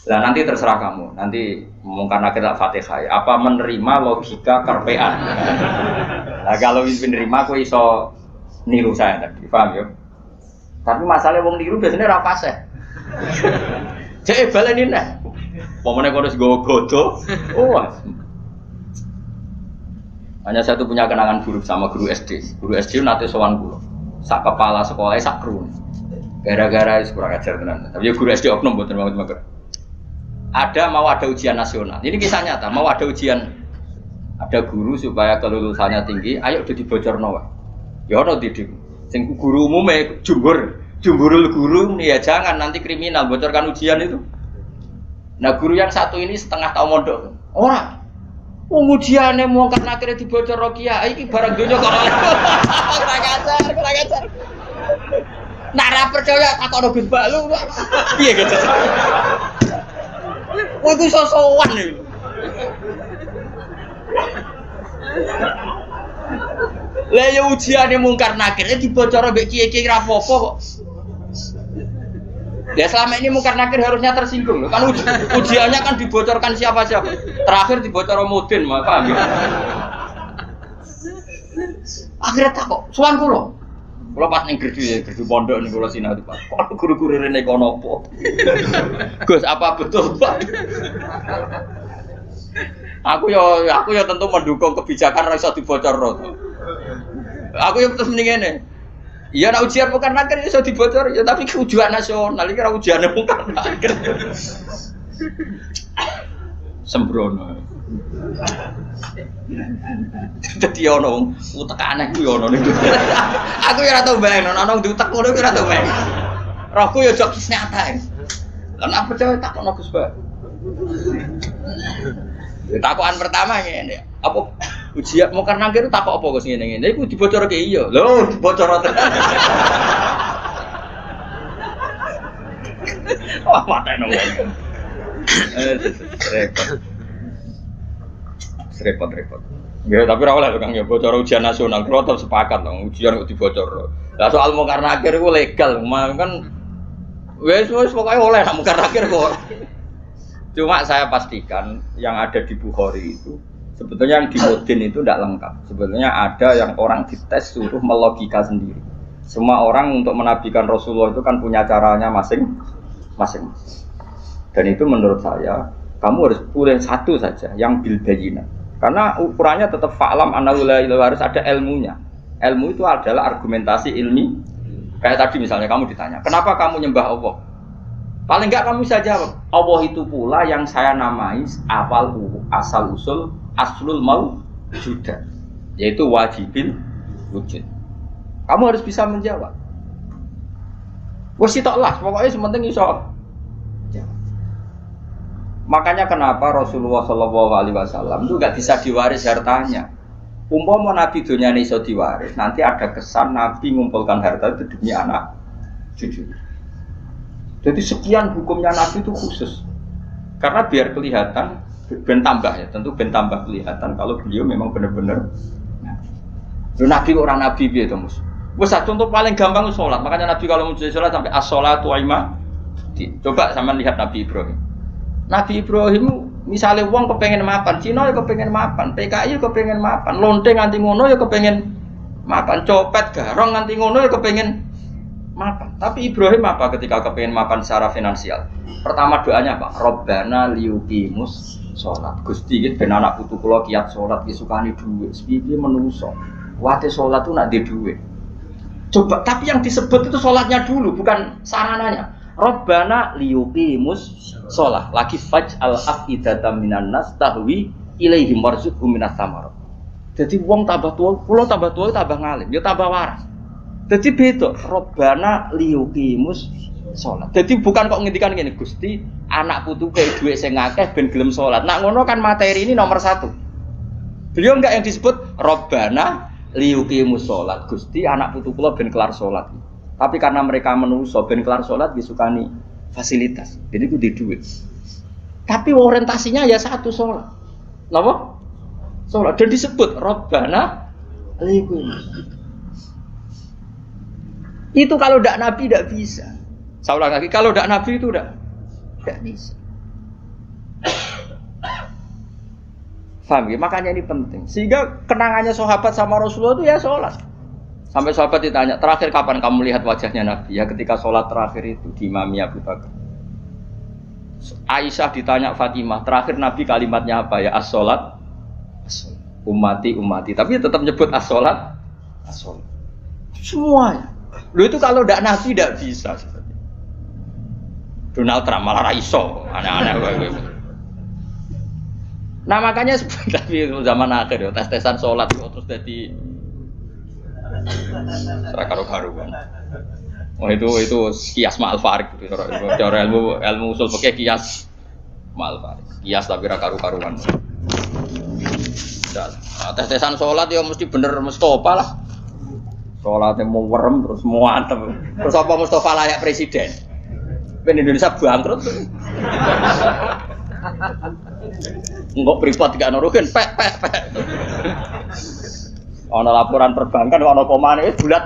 Nah nanti terserah kamu. Nanti karena kita Fatihah. Apa menerima logika karpean? Nah kalau menerima, aku iso niru saya tadi. Paham ya? Tapi masalahnya wong niru biasanya ra fasih. Cek baleni nek. Pomone kok wis godo. Oh. Hanya saya tuh punya kenangan buruk sama guru SD. Guru SD nate sowan kula. Sak kepala sekolah sak kru. Gara-gara wis kurang ajar tenan. Tapi ya guru SD oknum mboten banget. mau ada ujian nasional. Ini kisah nyata, mau ada ujian, ada guru supaya kelulusannya tinggi, ayo udah dibocorno wae. Ya ono didik. Sing guru umumnya jumhurul guru nih ya jangan nanti kriminal bocorkan ujian itu. Nah guru yang satu ini setengah tahun mondok. Ora. Wong ujiane mongkar nakire dibocor kiai iki barang donya kok ora. Kurang ajar. Nak ra percaya takono Gus Balu. Piye gitu. Wong iku sosowan iki. Lah ya ujiane mungkar nakire dibocor mbek kiai-kiai ra apa-apa kok. Ya selama ini mungkar nakir harusnya tersinggung kan ujiannya kan dibocorkan siapa-siapa. Terakhir dibocor Mudin, paham ya? Akhirnya tak kok, suan kula. Kula pas ning gerdu pondok ning kula sinau Pak. Kok guru-guru rene kono apa? Gus, apa betul, Pak? Aku ya tentu mendukung kebijakan ra iso dibocorno. Aku ya terus mending ngene. Iya, nak ujian bukan nakir bisa dibocor, ya tapi ujian nasional ini kira ujiannya bukan nakir. Sembrono. Jadi ono utek aneh ku ono ning. Aku ya ora tau bayang ono diutek ngono ora tau bayang. Rohku ya jok nyata. Lan apa percaya takono Gus Ba. Takokan pertama ngene. Apa ujian mau karena kira takok apa kok ngene-ngene. Iku dibocorke iya. Lho, dibocor tenan. Wah, matane wong. Repot. Ya, tapi ora oleh Kang ya bocor ujian nasional. Kulo tetep sepakat dong ujian kok dibocor. Lah soal mau karena akhir iku legal, kan wis pokoke oleh nak mungkar akhir kok. Cuma saya pastikan yang ada di Bukhari itu sebetulnya yang di Mudin itu tidak lengkap. Sebetulnya ada yang orang dites suruh melogika sendiri. Semua orang untuk menabikan Rasulullah itu kan punya caranya masing-masing. Dan itu menurut saya kamu harus pilih satu saja yang bil bayyinah. Karena ukurannya tetap fa'lam annahu la ilaha illallah, harus ada ilmunya. Ilmu itu adalah argumentasi ilmi. Kayak tadi misalnya kamu ditanya, kenapa kamu nyembah Allah? Paling enggak kamu bisa jawab, Allah itu pula yang saya namai asal usul aslul mawjudah, yaitu wajibil wujud. Kamu harus bisa menjawab. Wes toklah, pokoknya sementing iso. Makanya kenapa Rasulullah SAW itu nggak bisa diwaris hartanya. Umpama Nabi dunia ini iso diwaris, nanti ada kesan Nabi mengumpulkan harta itu demi anak cucu. Jadi sekian hukumnya Nabi itu khusus. Karena biar kelihatan, ben tambah ya, tentu ben tambah kelihatan kalau beliau memang benar-benar Nabi orang Nabi biasa mus. Wes contoh paling gampang sholat. Makanya Nabi kalau mau sholat sampai as-sholatu aima. Coba sama lihat Nabi Ibrahim. Nabi Ibrahim misalnya wong kepengen mapan, Cina ya kepengen mapan, PKI ya kepengen mapan, lonteng nganti ngono ya kepengen mapan, copet garong nganti ngono ya kepengen mapan. Tapi Ibrahim apa ketika kepengen mapan secara finansial? Pertama doanya apa? Robbana liyuqimus sholat. Gusti ben anak putu kula kiat sholat ki sukani dhuwit. Piye menungso. Wate sholat tuh nak di dhuwit. Coba, tapi yang disebut itu sholatnya dulu, bukan sarananya. Robbana liyuqimus sholat. Lagi faj'al afidatan minan nas tahwi ilaihim warzuqhum minas samarat. Jadi wong tambah tua, kula tambah tua tambah ngalim, ya tambah waras. Jadi beda, Robbana liyuqimus sholat. Jadi bukan kok ngendikan ngene, Gusti, anak putu kayak duit sing akeh ben gelem sholat. Nak ngono kan materi ini nomor 1. Beliau enggak yang disebut Robbana liyuqimus sholat. Gusti, anak putu kula ben kelar sholat. Tapi karena mereka menungso ben kelar sholat disukani fasilitas. Jadi itu di duit. Tapi orientasinya ya satu sholat. Napa? Sholat. Dan disebut Robbana liyuqimus. Itu kalau tidak Nabi tidak bisa. Saya ulang lagi, kalau tidak Nabi itu tidak bisa. Paham ya? Makanya ini penting. Sehingga kenangannya sahabat sama Rasulullah itu ya sholat. Sampai sahabat ditanya, terakhir kapan kamu lihat wajahnya Nabi? Ya ketika sholat terakhir itu di Imami Abu Bakar. Aisyah ditanya Fatimah, terakhir Nabi kalimatnya apa ya? As-sholat, ummati. Tapi tetap nyebut as-sholat. Semuanya. Lu itu kalau tidak Nabi tidak bisa. Donald Trump malah raiso, aneh-aneh. Nah makanya tapi zaman akhir ya tes-tesan sholat terus jadi karu-karuan. Oh itu kias ma'al farik gitu. Cara ilmu usul pakai kias ma'al farik. Kias tapi karu-karuan. Nah, tes-tesan sholat ya mesti bener Mustafa lah. Sholatnya mau werem terus mau antem. Terus apa Mustafa layak presiden? Ben Indonesia bangkrut. Enggak privat gak nuruhin, pek. Ono laporan perbankan, ono komane, bulat.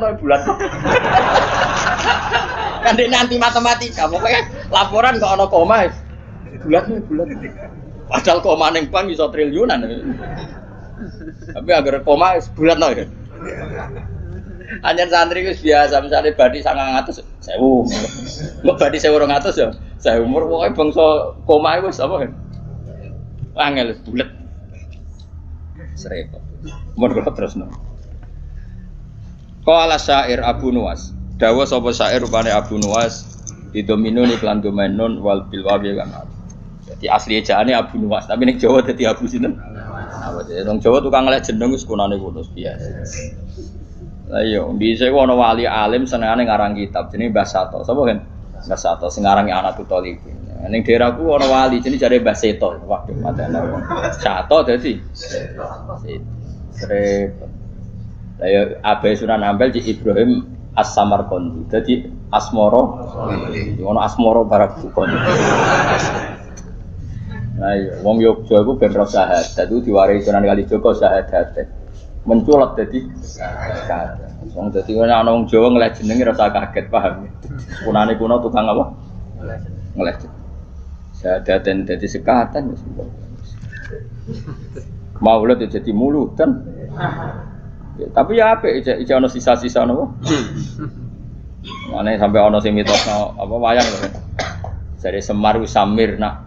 Kan dia nanti matematika, pokoknya laporan kok ono koma, bulat. Padahal koma neng bank bisa triliunan. Tapi agar koma bulat no ya. Anjen santri itu biasa, misalnya badi 900.000, nggak badi 1.200 ya, saya umur pokoknya bangsa koma itu apa kan? Angel bulat, serempet. Mun terus no. Qala syair Abu Nuwas. Dawa sapa syair rupane Abu Nuwas didomino iklan domenon wal bil wawi kan. Jadi asli ejaane Abu Nuwas, tapi ning Jawa dadi Abu sinten? Awak wong Jawa tukang ngelek jeneng wis kunane ngono biasa. Lah iya, dhisik ana wali alim senengane ngarang kitab jenenge Mbah Sato. Sapa kan? Mbah Sato sing ngarangi Anatul Talibin. Ning daerahku ana wali jenenge jare Mbah Seto. Waduh, padane Sato dadi Srep. Lah ya Abai Sunan Ampel di Ibrahim As-Samarqandi. Dadi Asmoro. Ono Asmoro Barakukon. Nah, iya, wong Yogya iku ben ro syahadat. Dadi diwarisi Sunan Kalijaga syahadat. Menculat dadi syahadat. Wong dadi ana wong Jawa ngeleh jenenge rasa kaget, paham. Kunane kuno tukang apa? Ngeleh. Syahadaten dadi sekatan wis. Maulid jadi muludan. Ya, tapi ya apik iki ana sisa-sisa napa? Mane sampai ana sing mitosno apa wayang lho. Jare Semar wis Samir nak.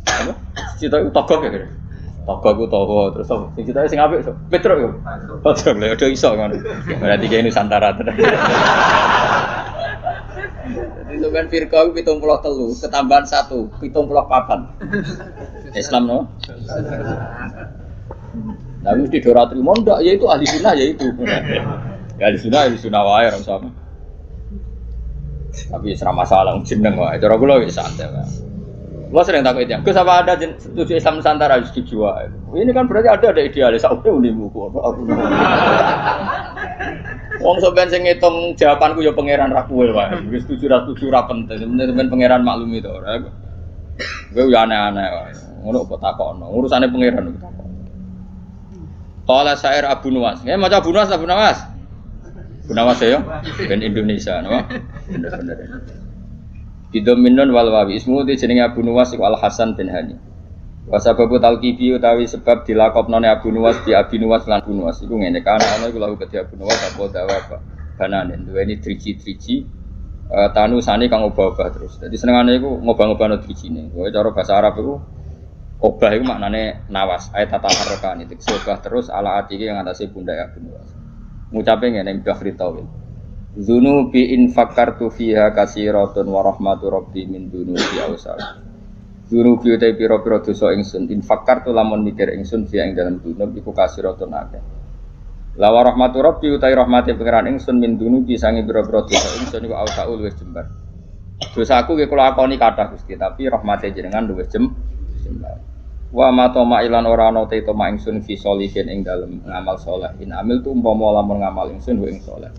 Apa? Cita iku togok ya. Togok ku toho terus sing citae sing apik Petruk yo. Petruk lho udah iso ngono. Berarti kene Nusantara tenan. Jadi sampean firqah 73 ketambahan 1 74. Islam no. Tapi di Dorat Rimon ndak yaitu ahli sunnah yaitu. Ya ahli sunnah wae ora sama. Tapi ora masalah jeneng wae. Cara kula wis santai wae. Gua sering takut itu. Gus apa ada setuju Islam Nusantara setuju wae. Ini kan berarti ada idealis aku unimu kok. Wong sampean sing ngitung jawabanku ya pangeran ra kuwe wae. Wis setuju ra penting. Sampeyan pangeran maklumi to ora. Gue ya aneh-aneh wae. Ngono kok takokno. Urusane pangeran kok takok. Qala syair Abu Nuwas. Nggih maca Abu Nuwas, Abu Nuwas. Abu Nuwas ya, ben Indonesia napa? Bener-bener. Bidominun wal wawi ismu di jenenge Abu Nuwas iku Al Hasan bin Hani. Wa sababu talqibi utawi sebab dilakopnone Abu Nuwas di Abi Nuwas lan Abu Nuwas iku ngene kan ana iku lahu kedhi Abu Nuwas apa dawa bananen duweni driji-driji tanusane kang obah-obah terus. Dadi senengane iku ngobah-ngobahno drijine. Kowe cara bahasa Arab iku obah itu maknanya nawas, ayat tataharrokan itu obah terus ala atiki yang atasnya bunda Abu Nuwas. Ngucapin ngene Mbah Ritawil. Dzunubi in fakartu fiha katsiratun wa rahmatu rabbi min dzunubi awsal. Dzunubi utai pira-pira dosa ingsun in fakartu lamun mikir ingsun fiha ing dalam dzunub iku katsiratun akeh. La wa rahmatu rabbi utai rahmate pangeran ingsun min dzunubi sange pira-pira dosa ingsun iku awsaul wis jembar. Dosaku ki kula akoni kathah Gusti, tapi rahmate jenengan luwih jembar. Wa ma toma ilan ora ana te toma ingsun fi sholihin ing dalem ngamal saleh. In amil tu umpama lamun ngamal ingsun ing saleh.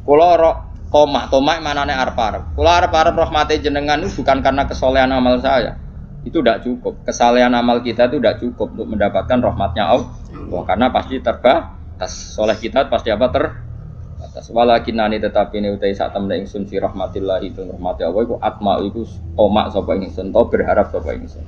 Kula toma manane arep-arep. Kula arep-arep rahmate jenengan itu bukan karena kesolehan amal saya. Itu tidak cukup. Kesalehan amal kita itu tidak cukup untuk mendapatkan rahmatnya Allah. Karena pasti terbatas. Soleh kita pasti apa terbatas. Walakinani tetapi ini utai saat temen ingsun fi rahmatillah itu rahmati Allah iku atma iku toma sapa ingsun to berharap sapa ingsun.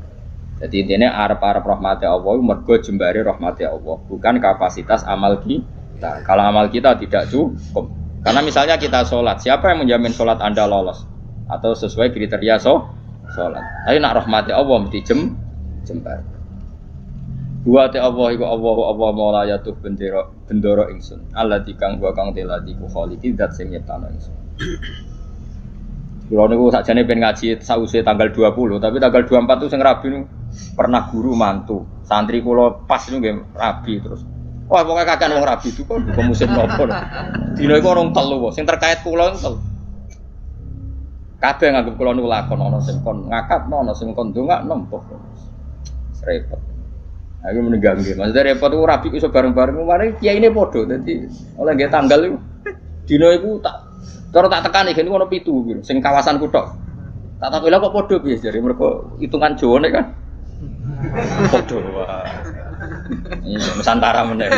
Jadi intinya arep-arep rahmati Allah mergo jembare rahmati Allah, bukan kapasitas amal kita. Kalau amal kita tidak cukup. Karena misalnya kita sholat, siapa yang menjamin sholat Anda lolos atau sesuai kriteria sholat? Tapi nak rahmati Allah mesti jembar. Dua te Allah iku Allah maula yatuh bendoro ingsun. Allah dikang wa kang telati ku khaliqi zat sing nyiptano ingsun. Kulo niku sakjane ben ngaji sause tanggal 20, tapi tanggal 24 itu sing rabi niku pernah guru mantu, santri kula pas niku nggih rabi terus. Wah, pokoke kakean wong rabi itu kok musim nopo. Dina iku orang telu sing terkait kula telu. Kabeh nganggep kula niku lakon ana sing kon ngakatno, ana sing kon ndongakno mbok. Repot. Aku meninggal nggih. Maksudnya repot ku rabi iso bareng-bareng mari kiyaine padha. Dadi oleh nggih tanggal iku dina iku tak cara tak tekani gene ono 7 gitu. Sing kawasan kuthok. Tak takoki lha kok padha piye jare mergo hitungan Jawa nek kan. Padha wae. Iya, Nusantara meneh.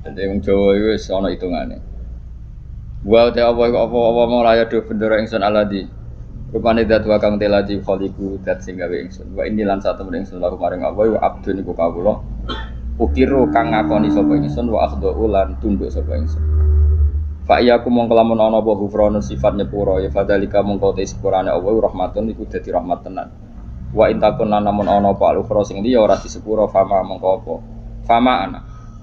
Dadi wong Jawa iku wis ana hitungane. Wa ta apa mau raya do bendera ingsun aladi. Rupane dat wa kang teladi khaliqu dat sing gawe ingsun. Wa ini lan satu ingsun lalu maring apa wa abdun iku kawula. Ukiru kang ngakoni sapa ingsun wa akhdhu lan tunduk sapa ingsun. Fa iya ku mongko lamun ana apa hufrana sifat nyepura ya fadalika mongko te sepurane Allah rahmatun iku dadi rahmat tenan. Wa intakun lan namun ana apa al-ukhra sing liya ora disepura fama mongko apa.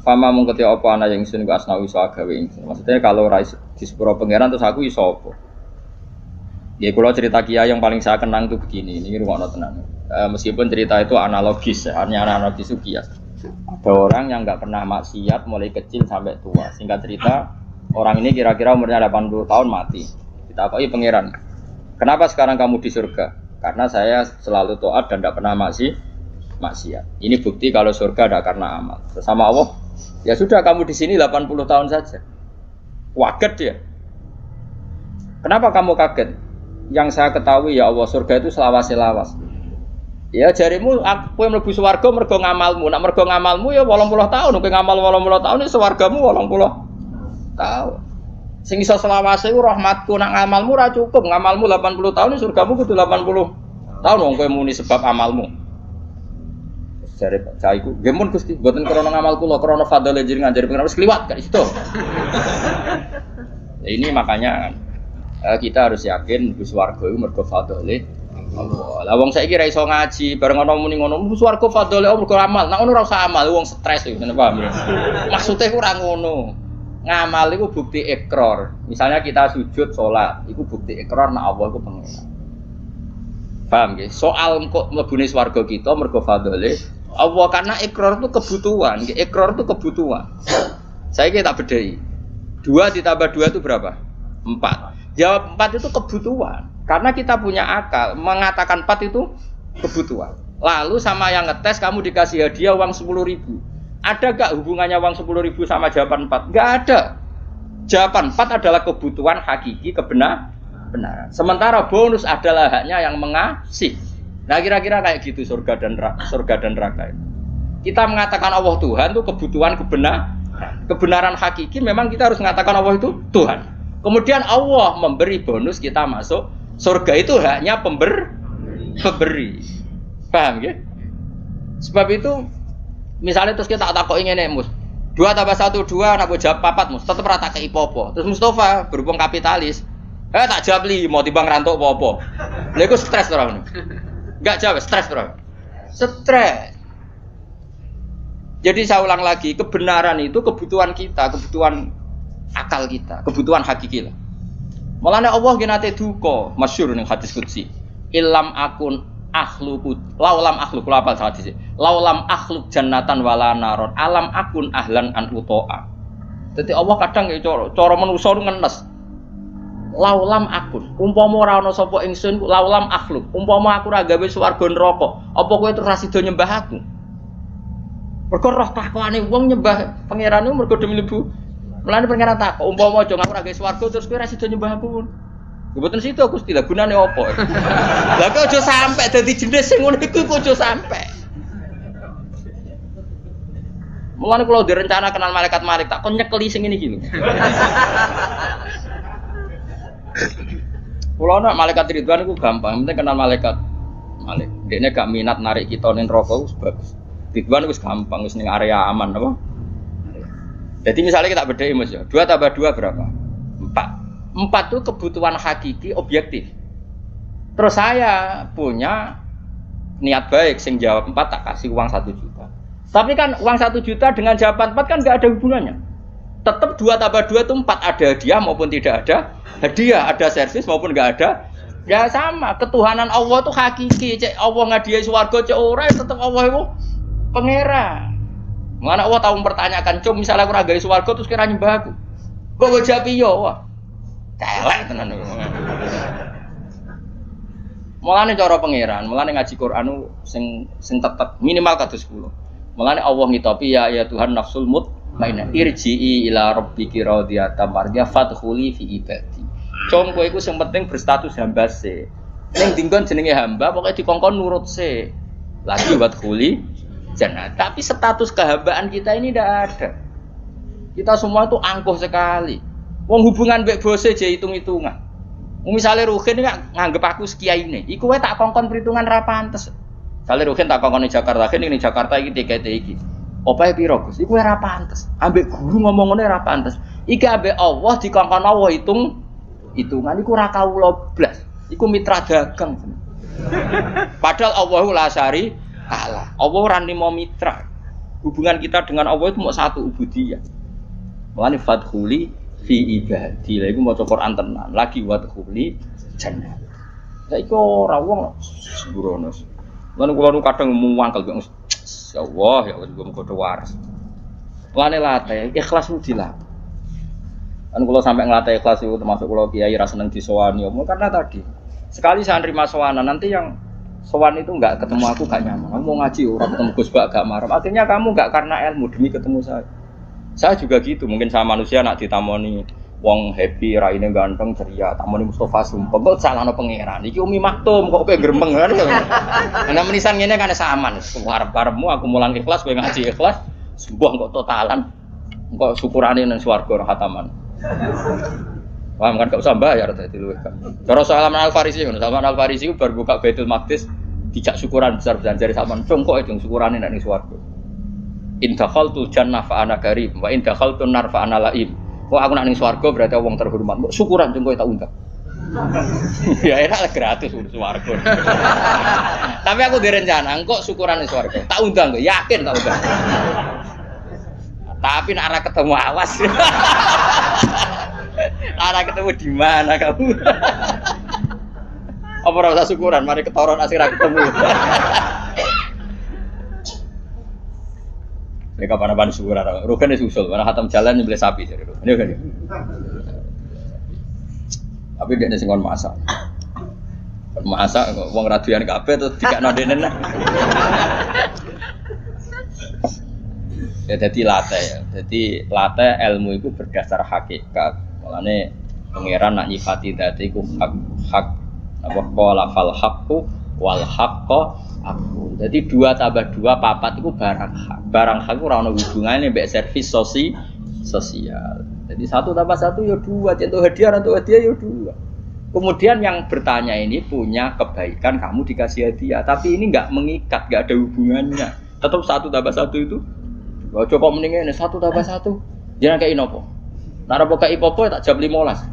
Fama mongko te apa ana yang ingsun ku asnawi iso gawe ingsun. Maksudnya kalau ora disepura pangeran terus aku iso apa? Ya kalau cerita kiai yang paling saya kenang itu begini, ini rumah tenang. Meskipun cerita itu analogis, hanya analogis itu kias. Ada orang yang nggak pernah maksiat mulai kecil sampai tua. Singkat cerita, orang ini kira-kira umurnya 80 tahun mati. Kita akui pangeran. Kenapa sekarang kamu di surga? Karena saya selalu taat dan tidak pernah maksiat. Ini bukti kalau surga ada karena amal. Bersama Allah, ya sudah kamu di sini 80 tahun saja. Kaget dia. Kenapa kamu kaget? Yang saya ketahui ya Allah surga itu selawas-selawas. Ya jarimu aku yang mlebu swarga mergo ngamalmu. Nek mergo ngamalmu ya 80 tahun, kowe ngamal 80 tahun ya swargamu 80 tahun. Sing iso selawase iku rahmatku, nek ngamalmu ora cukup, ngamalmu 80 tahun ya surgamu kudu 80 tahun wong kowe muni sebab amalmu. Jare saya iku nggih mun Gusti, mboten krana ngamal kula, krana fadhole jenengan jare pengen wis kliwat gak situ. Ini makanya kita harus yakin bus warga itu mergo fadhole Allah. Lah wong saiki ra iso ngaji, bareng ana muni ngono, bus warga fadhole Allah mergo amal. Nek ngono ora usah amal, wong stres iki, paham ya? Maksude ku ora ngono. Ngamal iku bukti ikrar. Misalnya kita sujud salat, iku bukti ikrar nek Allah iku pengen. Paham nggih? Soal kok mlebune swarga kita mergo fadhole Allah karena ikrar itu kebutuhan, ikrar itu kebutuhan. Saya kita bedai. 2 ditambah 2 itu berapa? 4. Jawab 4 itu kebutuhan. Karena kita punya akal, mengatakan 4 itu kebutuhan. Lalu sama yang ngetes kamu dikasih hadiah uang 10.000. Ada gak hubungannya uang 10.000 sama jawaban 4? Gak ada. Jawaban 4 adalah kebutuhan hakiki kebenaran. Sementara bonus adalah haknya yang mengasih. Nah kira-kira kayak gitu surga dan neraka. Kita mengatakan Allah Tuhan itu kebutuhan kebenaran hakiki. Memang kita harus mengatakan Allah itu Tuhan. Kemudian Allah memberi bonus kita masuk surga itu haknya pemberi. Paham ya? Sebab itu misalnya terus kita takok ngene Mus. 2 tambah 1 2 nek jawab 4 Mus, tetep ora tak kei apa-apa. Terus Mustafa berhubung kapitalis, tak jawab 5 timbang rantuk apa-apa. Lha iku stres ora ngono. Enggak jawab stres ora. Stres. Jadi saya ulang lagi, kebenaran itu kebutuhan kita, kebutuhan akal kita, kebutuhan hakiki lah. Mulane Allah ki nate duka, masyhur ning hadis qudsi. Illam akun akhluqu, laulam akhluq lapal hadis. Laulam akhluq jannatan wala naron, alam akun ahlan an utoa. Dadi Allah kadang ya cara manusa ngenes. Laulam akun, umpama ora ana sapa ingsun, laulam akhluq, umpama aku ora gawe swarga neraka, apa kowe terus ra sida nyembah aku? Mergo roh takwane wong nyembah pangerane mergo demi mlebu. Mulane pangeran takok, umpama aja aku ora gawe swarga terus kowe ora sida nyembah aku. Mboten sida Gusti, lha gunane apa? Lah kok aja sampe dadi jenis sing ngono iku kok aja sampe. Mulane kula direncana kenal malaikat tak kon nyekeli sing ngene iki lho. Kula nek malaikat Ridwan iku gampang, penting kenal malaikat. Dekne gak minat narik kita ning neraka wis bagus. Ridwan wis gampang, wis ning area aman apa? Jadi misalnya kita bedai Mas ya, 2 tambah 2 berapa? 4. 4 itu kebutuhan hakiki objektif. Terus saya punya niat baik, sing jawab 4 tak kasih uang 1 juta. Tapi kan uang 1 juta dengan jawaban 4 kan nggak ada hubungannya. Tetap 2 tambah 2 itu 4, ada hadiah maupun tidak ada hadiah, ada servis maupun enggak ada. Ya sama, ketuhanan Allah itu hakiki. Cek Allah ngadiai swarga cek ora tetap Allah itu pangeran. Mana Allah tahu mempertanyakan, "Cum, misalnya aku ora gawe swarga terus kira nyembah aku." Kok gue jawab iya, wah. Celek tenan. Mulane cara pangeran, mulane ngaji Quran sing tetep minimal kados 10. Mulane Allah ngitopi ya Tuhan nafsul mutmainnah irji'i ila rabbiki radiyatan mardiyah fadkhuli fi ibadi. Cung kowe iku sing penting berstatus hamba se. Ning dinggon jenenge hamba pokoke dikongkon nurut se. Lagi wadkhuli jannah. Tapi status kehambaan kita ini tidak ada. Kita semua itu angkuh sekali. Wong hubungan mbek bose je hitung-hitungan. Misalnya Ruhin nganggep aku sekiyaine, iku wae tak kongkon perhitungan ra pantes. Misale Ruhin tak kongkon di Jakarta, ini Jakarta iki TKT iki. Opahe piro Gus? Iku ora pantes. Ambek guru ngomong ngene ora pantes. Iki ambek Allah dikongkon Allah hitungan iku ora kawula blas. Iku mitra dagang. Padahal Allahu la syari Allah. Allah ora nimo mitra. Hubungan kita dengan Allah itu mau satu ubudiyah. Mulane fadkhuli fi ibadi. Lha iku maca Quran tenan. Lagi wadkhuli jannah. Saiki ora wong sembrono. Lan kula nu kadang muwangkel kok ya Allah ya wis muga waras. Mulane latih ikhlas ku dilatih. Kan kula sampai nglatih ikhlas itu termasuk kula kiai ra seneng disowani karena tadi sekali saya nerima sowanan nanti yang sowan itu enggak ketemu aku gak nyaman. Kamu mau ngaji ora ketemu Gus Bak gak marah. Akhirnya kamu enggak karena ilmu demi ketemu saya. Saya juga gitu, mungkin sama manusia nak ditamoni wong happy, raine ganteng, ceria, tamoni Mustafa sumpah, kok salahno pangeran. Iki Umi Maktum kok kowe gremeng kan. Ana menisan ngene kan saman. Arep-arepmu aku mulang ikhlas, kowe ngaji ikhlas, sumpah kok totalan. Kok syukurane nang swarga khataman. Paham kan gak usah bayar dadi luwih kan. Cara Salman Al-Farisi ngono, Salman Al-Farisi ku bar buka Baitul Maqdis dijak syukuran besar-besaran jare Salman, "Cung kok itu syukurane nek ning swarga." In dakhaltul jannah fa ana karim wa in dakhaltun nar fa ana laim. Kok aku nak ning swarga berarti wong terhormat. Kok syukuran cung kowe tak undang. Ya enak gratis swarga. Tapi aku direncana engko syukuran ning swarga. Tak undang kok, yakin tak undang. Tapi nek ora ketemu awas. Ora ketemu di mana kamu? Apa ora usah syukuran, mari ketoron asih ra ketemu. Mereka kapan-kapan syukur ada. Rugen itu usul, karena khatam jalan nyembelih sapi jadi Rugen. Ini kan. Tapi dia nasi ngon masak. Masak, wong radian kabeh terus dikakno denen. Ya jadi latih ya. Jadi latih ilmu itu berdasar hakikat. Mulane pangeran nak nyifati dadi iku hak apa qala fal haqqu wal haqqo aku. Jadi 2 tambah 2 4 itu barang hak. Barang hak ora ono hubungane mbek servis sosial. Jadi 1 tambah 1 ya 2, contoh hadiah ya 2. Kemudian yang bertanya ini punya kebaikan kamu dikasih hadiah, tapi ini enggak mengikat, enggak ada hubungannya. Tetap 1 tambah 1 itu. Wah, coba mendingan 1 tambah 1. Jangan kayak inopo. Nara boka ipopo tak jam 15.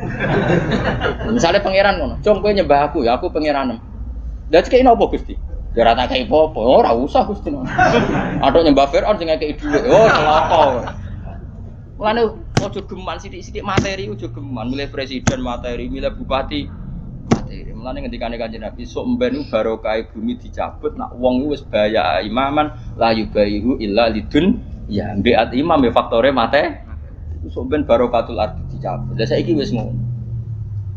Misalnya pangeran ngono, "Cung kowe nyembah aku ya, aku pangeran." Lah cek inopo Gusti? Ya ora tak kei apa-apa. Ora usah Gusti. Atok nyembah Firaun sing ngekeki dhuwit. Oh, celaka. Mulane ojo geman sithik-sithik materi, ojo geman milih presiden materi, milih bupati materi. Mulane ngendikane Kanjeng Nabi, sok mben barokah bumi dicabut, nak wong wis bahaya imaman la yubaihu illa lidun ya mbiat imam ya faktore mate. Sok ben barokatul ardi dicabut. Lah saiki wis ngono.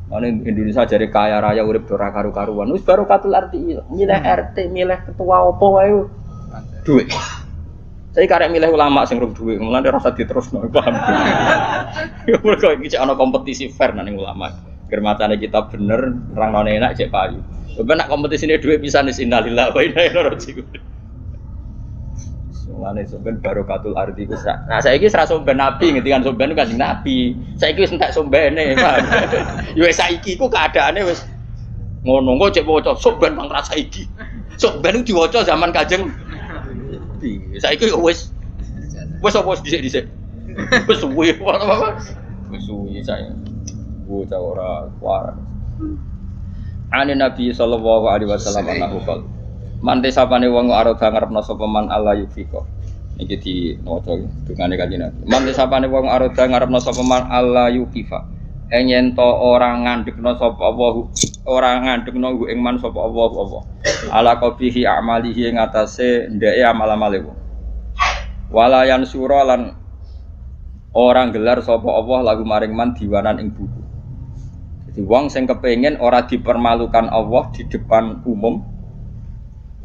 Mane Indonesia jare kaya raya urip ora karu-karuan. Wis barokatul arti milih RT, milih ketua opo wae duit. Saya karek milih ulama sing rung duit, mulane rasa diterusno paham. Ya mergo iki ana kompetisi fair nang ulama. Germatane kita bener, nerangno enak cek payu. Ben nek kompetisine duit pisan wis innalillahi wa inna ilaihi raji'un. Mulane sampeyan barokatul ardi ku sak. Nah saiki wis ra somben nabi ngendikan somben Kanjeng Nabi. Saiki wis entek sombene, paham. Ya wis saiki ku keadaane wis ngono kok cek waca somben bang rasa iki. Somben diwaca zaman Kanjeng Nabi. Saiki wis apa dhisik-dhisik. Wis suwe apa? Wis suwe saya. Bocah ora waras. Ane Nabi sallallahu alaihi wasallam anahu qol. Mante sapane wong arep ngarepno sapa man Allah yufiko. Iki di maca dungane Kanjeng Nabi. Man sapane wong aroda ngarepno sapa man Allah yukifa. Yen to ora ngandhekno sapa Allah, ora ngandhekno ing man sapa Allah. Ala qabihi a'malihi ing atase ndeke amal-amale wong. Wala yansura lan orang gelar sapa Allah lagu maring man diwanan ing buku. Jadi wong sing kepengin ora dipermalukan Allah di depan umum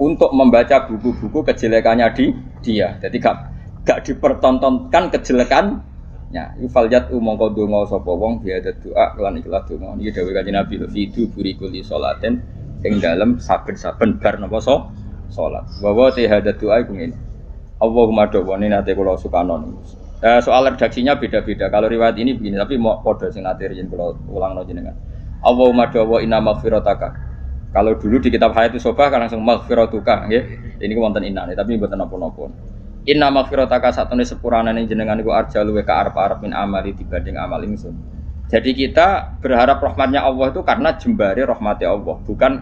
untuk membaca buku-buku kejelekannya dia. Jadi gak dipertontonkan kejelekannya. Ifal yat mongko donga sapa wong biada doa lan ikhlas donga. Iki dawuh Kanjeng Nabi fidu burikuli salaten ing dalem saben-saben bar napa salat. Wa wa hadat doa iku ngene. Allahumma do'wani nate kula sukanon. Soal redaksinya beda-beda. Kalau riwayat ini begini, tapi mau podo sing nate yen kula ulangno jenengan. Allahumma do'wa inna maghfirataka. Kalau dulu di kitab Hayatus Sobah kan langsung maghfiratuka nggih. Ini wonten innane tapi mboten napa-napa. Inna maghfirataka satune sepuranane jenengan iku arjalu ka arep-arep min amali dibanding amal ingsun. Jadi kita berharap rahmatnya Allah itu karena jembare rahmatnya Allah, bukan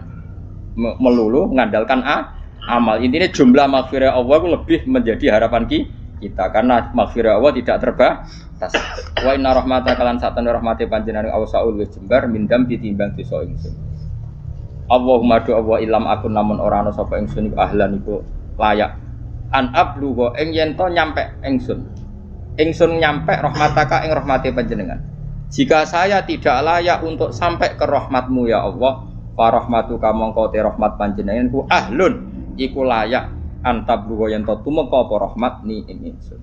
melulu mengandalkan amal. Intinya jumlah maghfirah Allah itu lebih menjadi harapan kita karena maghfirah Allah tidak terbatas. Wa inna rahmataka lan satana rahmate panjenengan awsaul wis jembar mindam ditimbang dosa ingsun. Allahumma do wa ilam akun namun ora ana sapa ingsun iku ahlan iku layak an ablugha ing yen to nyampe ingsun. Ingsun nyampe rahmataka ing rahmate panjenengan. Jika saya tidak layak untuk sampai ke rahmatmu ya Allah, fa rahmatuka mongko te rahmat panjenengan ku ahlun iku layak antabluwa yen tumeka apa rahmat ni ingsun.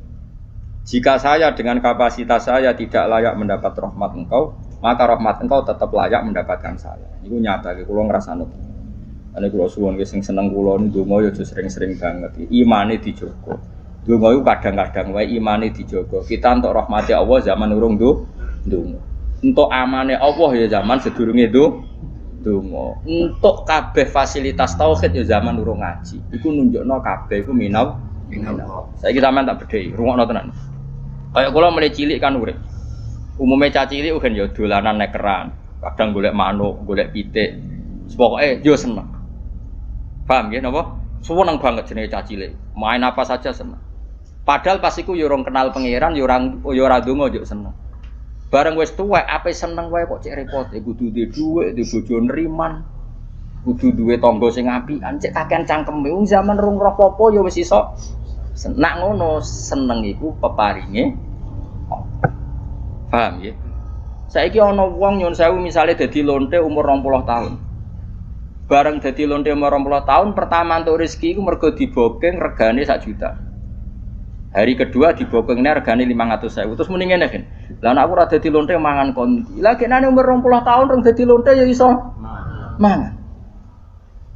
Jika saya dengan kapasitas saya tidak layak mendapat rahmat engkau, maka rahmat engkau tetap layak mendapatkan saya. Iku nyata iki kula ngrasani. Ane kula suwun sing seneng kula ndonga ya sering-sering banget. Imane dijogo. Ndonga iku kadang-kadang wae imane dijogo. Kita entuk rahmati Allah zaman urung ndonga. Entuk amane Allah ya zaman sedurunge donga. Untuk kabeh fasilitas tauhid ya zaman urung ngaji. Iku nunjukno kabeh iku minau. Saiki sampean tak bedheki, rungokno tenan. Kaya kula mulai cilik kan urip. Umume cah cilik ugen ya dolanan nek keran, kadang golek manuk, golek pitik. Pokoke yo seneng. Paham nggih napa? Seneng banget jenenge cah cilik. Main apa saja seneng. Padahal pas iku yo ora kenal pangeran, yo ora ndonga yo seneng. Bareng wis tuwek ape seneng wae kok cek repot, kudu duwe dhuwit, duwe bojo nriman, kudu duwe tangga sing apian, cek kakean cangkeme. Wong zaman rung roh apa ya wis iso. Nak ngono seneng iku peparinge. Paham ya? Saiki ana wong nyun sewu misale dadi lonte umur 20 tahun. Bareng dadi lonte umur 20 tahun pertama entuk rezeki iku mergo dibokeng regane 1 juta. Hari kedua dibokengne regane 500.000. Terus muni ngene kan. Lah nek aku ora dadi lonte mangan kondi. Lah kenane umur 20 tahun rong dadi lonte ya iso mangan.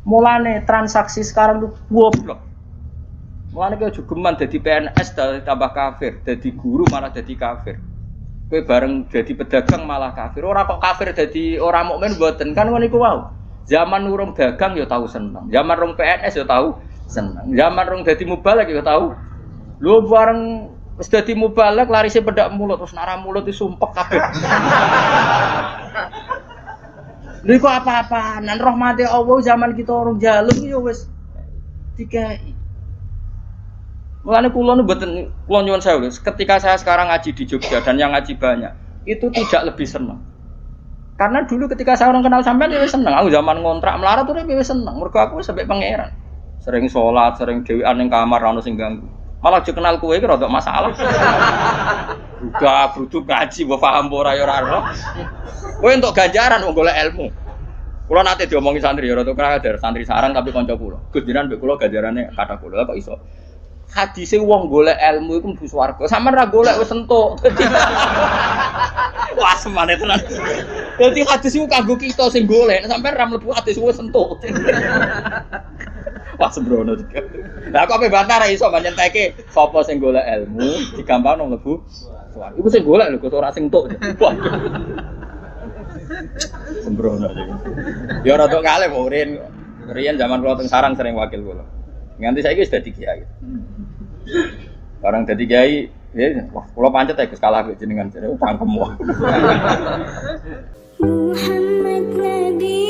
Mulane transaksi sekarang tuh goblok. Mulane kowe jogeman dadi PNS tambah kafir, dadi guru malah dadi kafir. Kowe bareng dadi pedagang malah kafir. Ora kok kafir dadi ora mukmin mboten kan ngono iku wae. Zaman urung dagang ya tahu seneng. Zaman rong PNS ya tahu seneng. Zaman rong dadi mubalek ya tahu. Lho bareng wis dadi mubalek larise pedak mulut terus nara mulut disumpek kabeh. Lha kok apa-apaan rahmate Allah zaman kita orang jaluk ya wis dikai. Mulane kula nu mboten kula nyuwun sewu ketika saya sekarang ngaji di Jogja dan yang ngaji banyak itu tidak lebih senang. Karena dulu ketika saya orang kenal sampean ya seneng. Aku zaman ngontrak melarat tuh ya seneng. Mergo aku sampai pangeran. Sering sholat, sering dhewean ning kamar ora ono sing ganggu. Malah jo kenal kowe iki rada masalah. Udah brudu ngaji mbok paham ora ya ora ora. Kowe entuk ganjaran wong golek ilmu. Kula nate diomongi santri ya rada kadar santri sarang tapi kanca kula. Gus jenengan mbek kula ganjarane kathah kula kok iso. Hadise wong golek ilmu iku mlebu swarga. Sampeyan ra golek wis entuk. Wah semane tenan. Dadi hadis iku kanggo kita sing golek, sampeyan ra mlebu hadis wis entuk. Wah sembrono juga. Lah kok ape bantah ra iso nyenteke sapa sing golek ilmu digampangno mlebu swarga. Iku sing golek lho kok ora sing entuk. Waduh. Sembrono iki. Ya rada kalih kok riyen zaman kula teng sarang sering wakil kula. Nganti saiki wis dadi kiai. Barang dadi kiai, wah kula pancet ya Gus kalah jenengan jare cangkem wae. Muhammad Nabi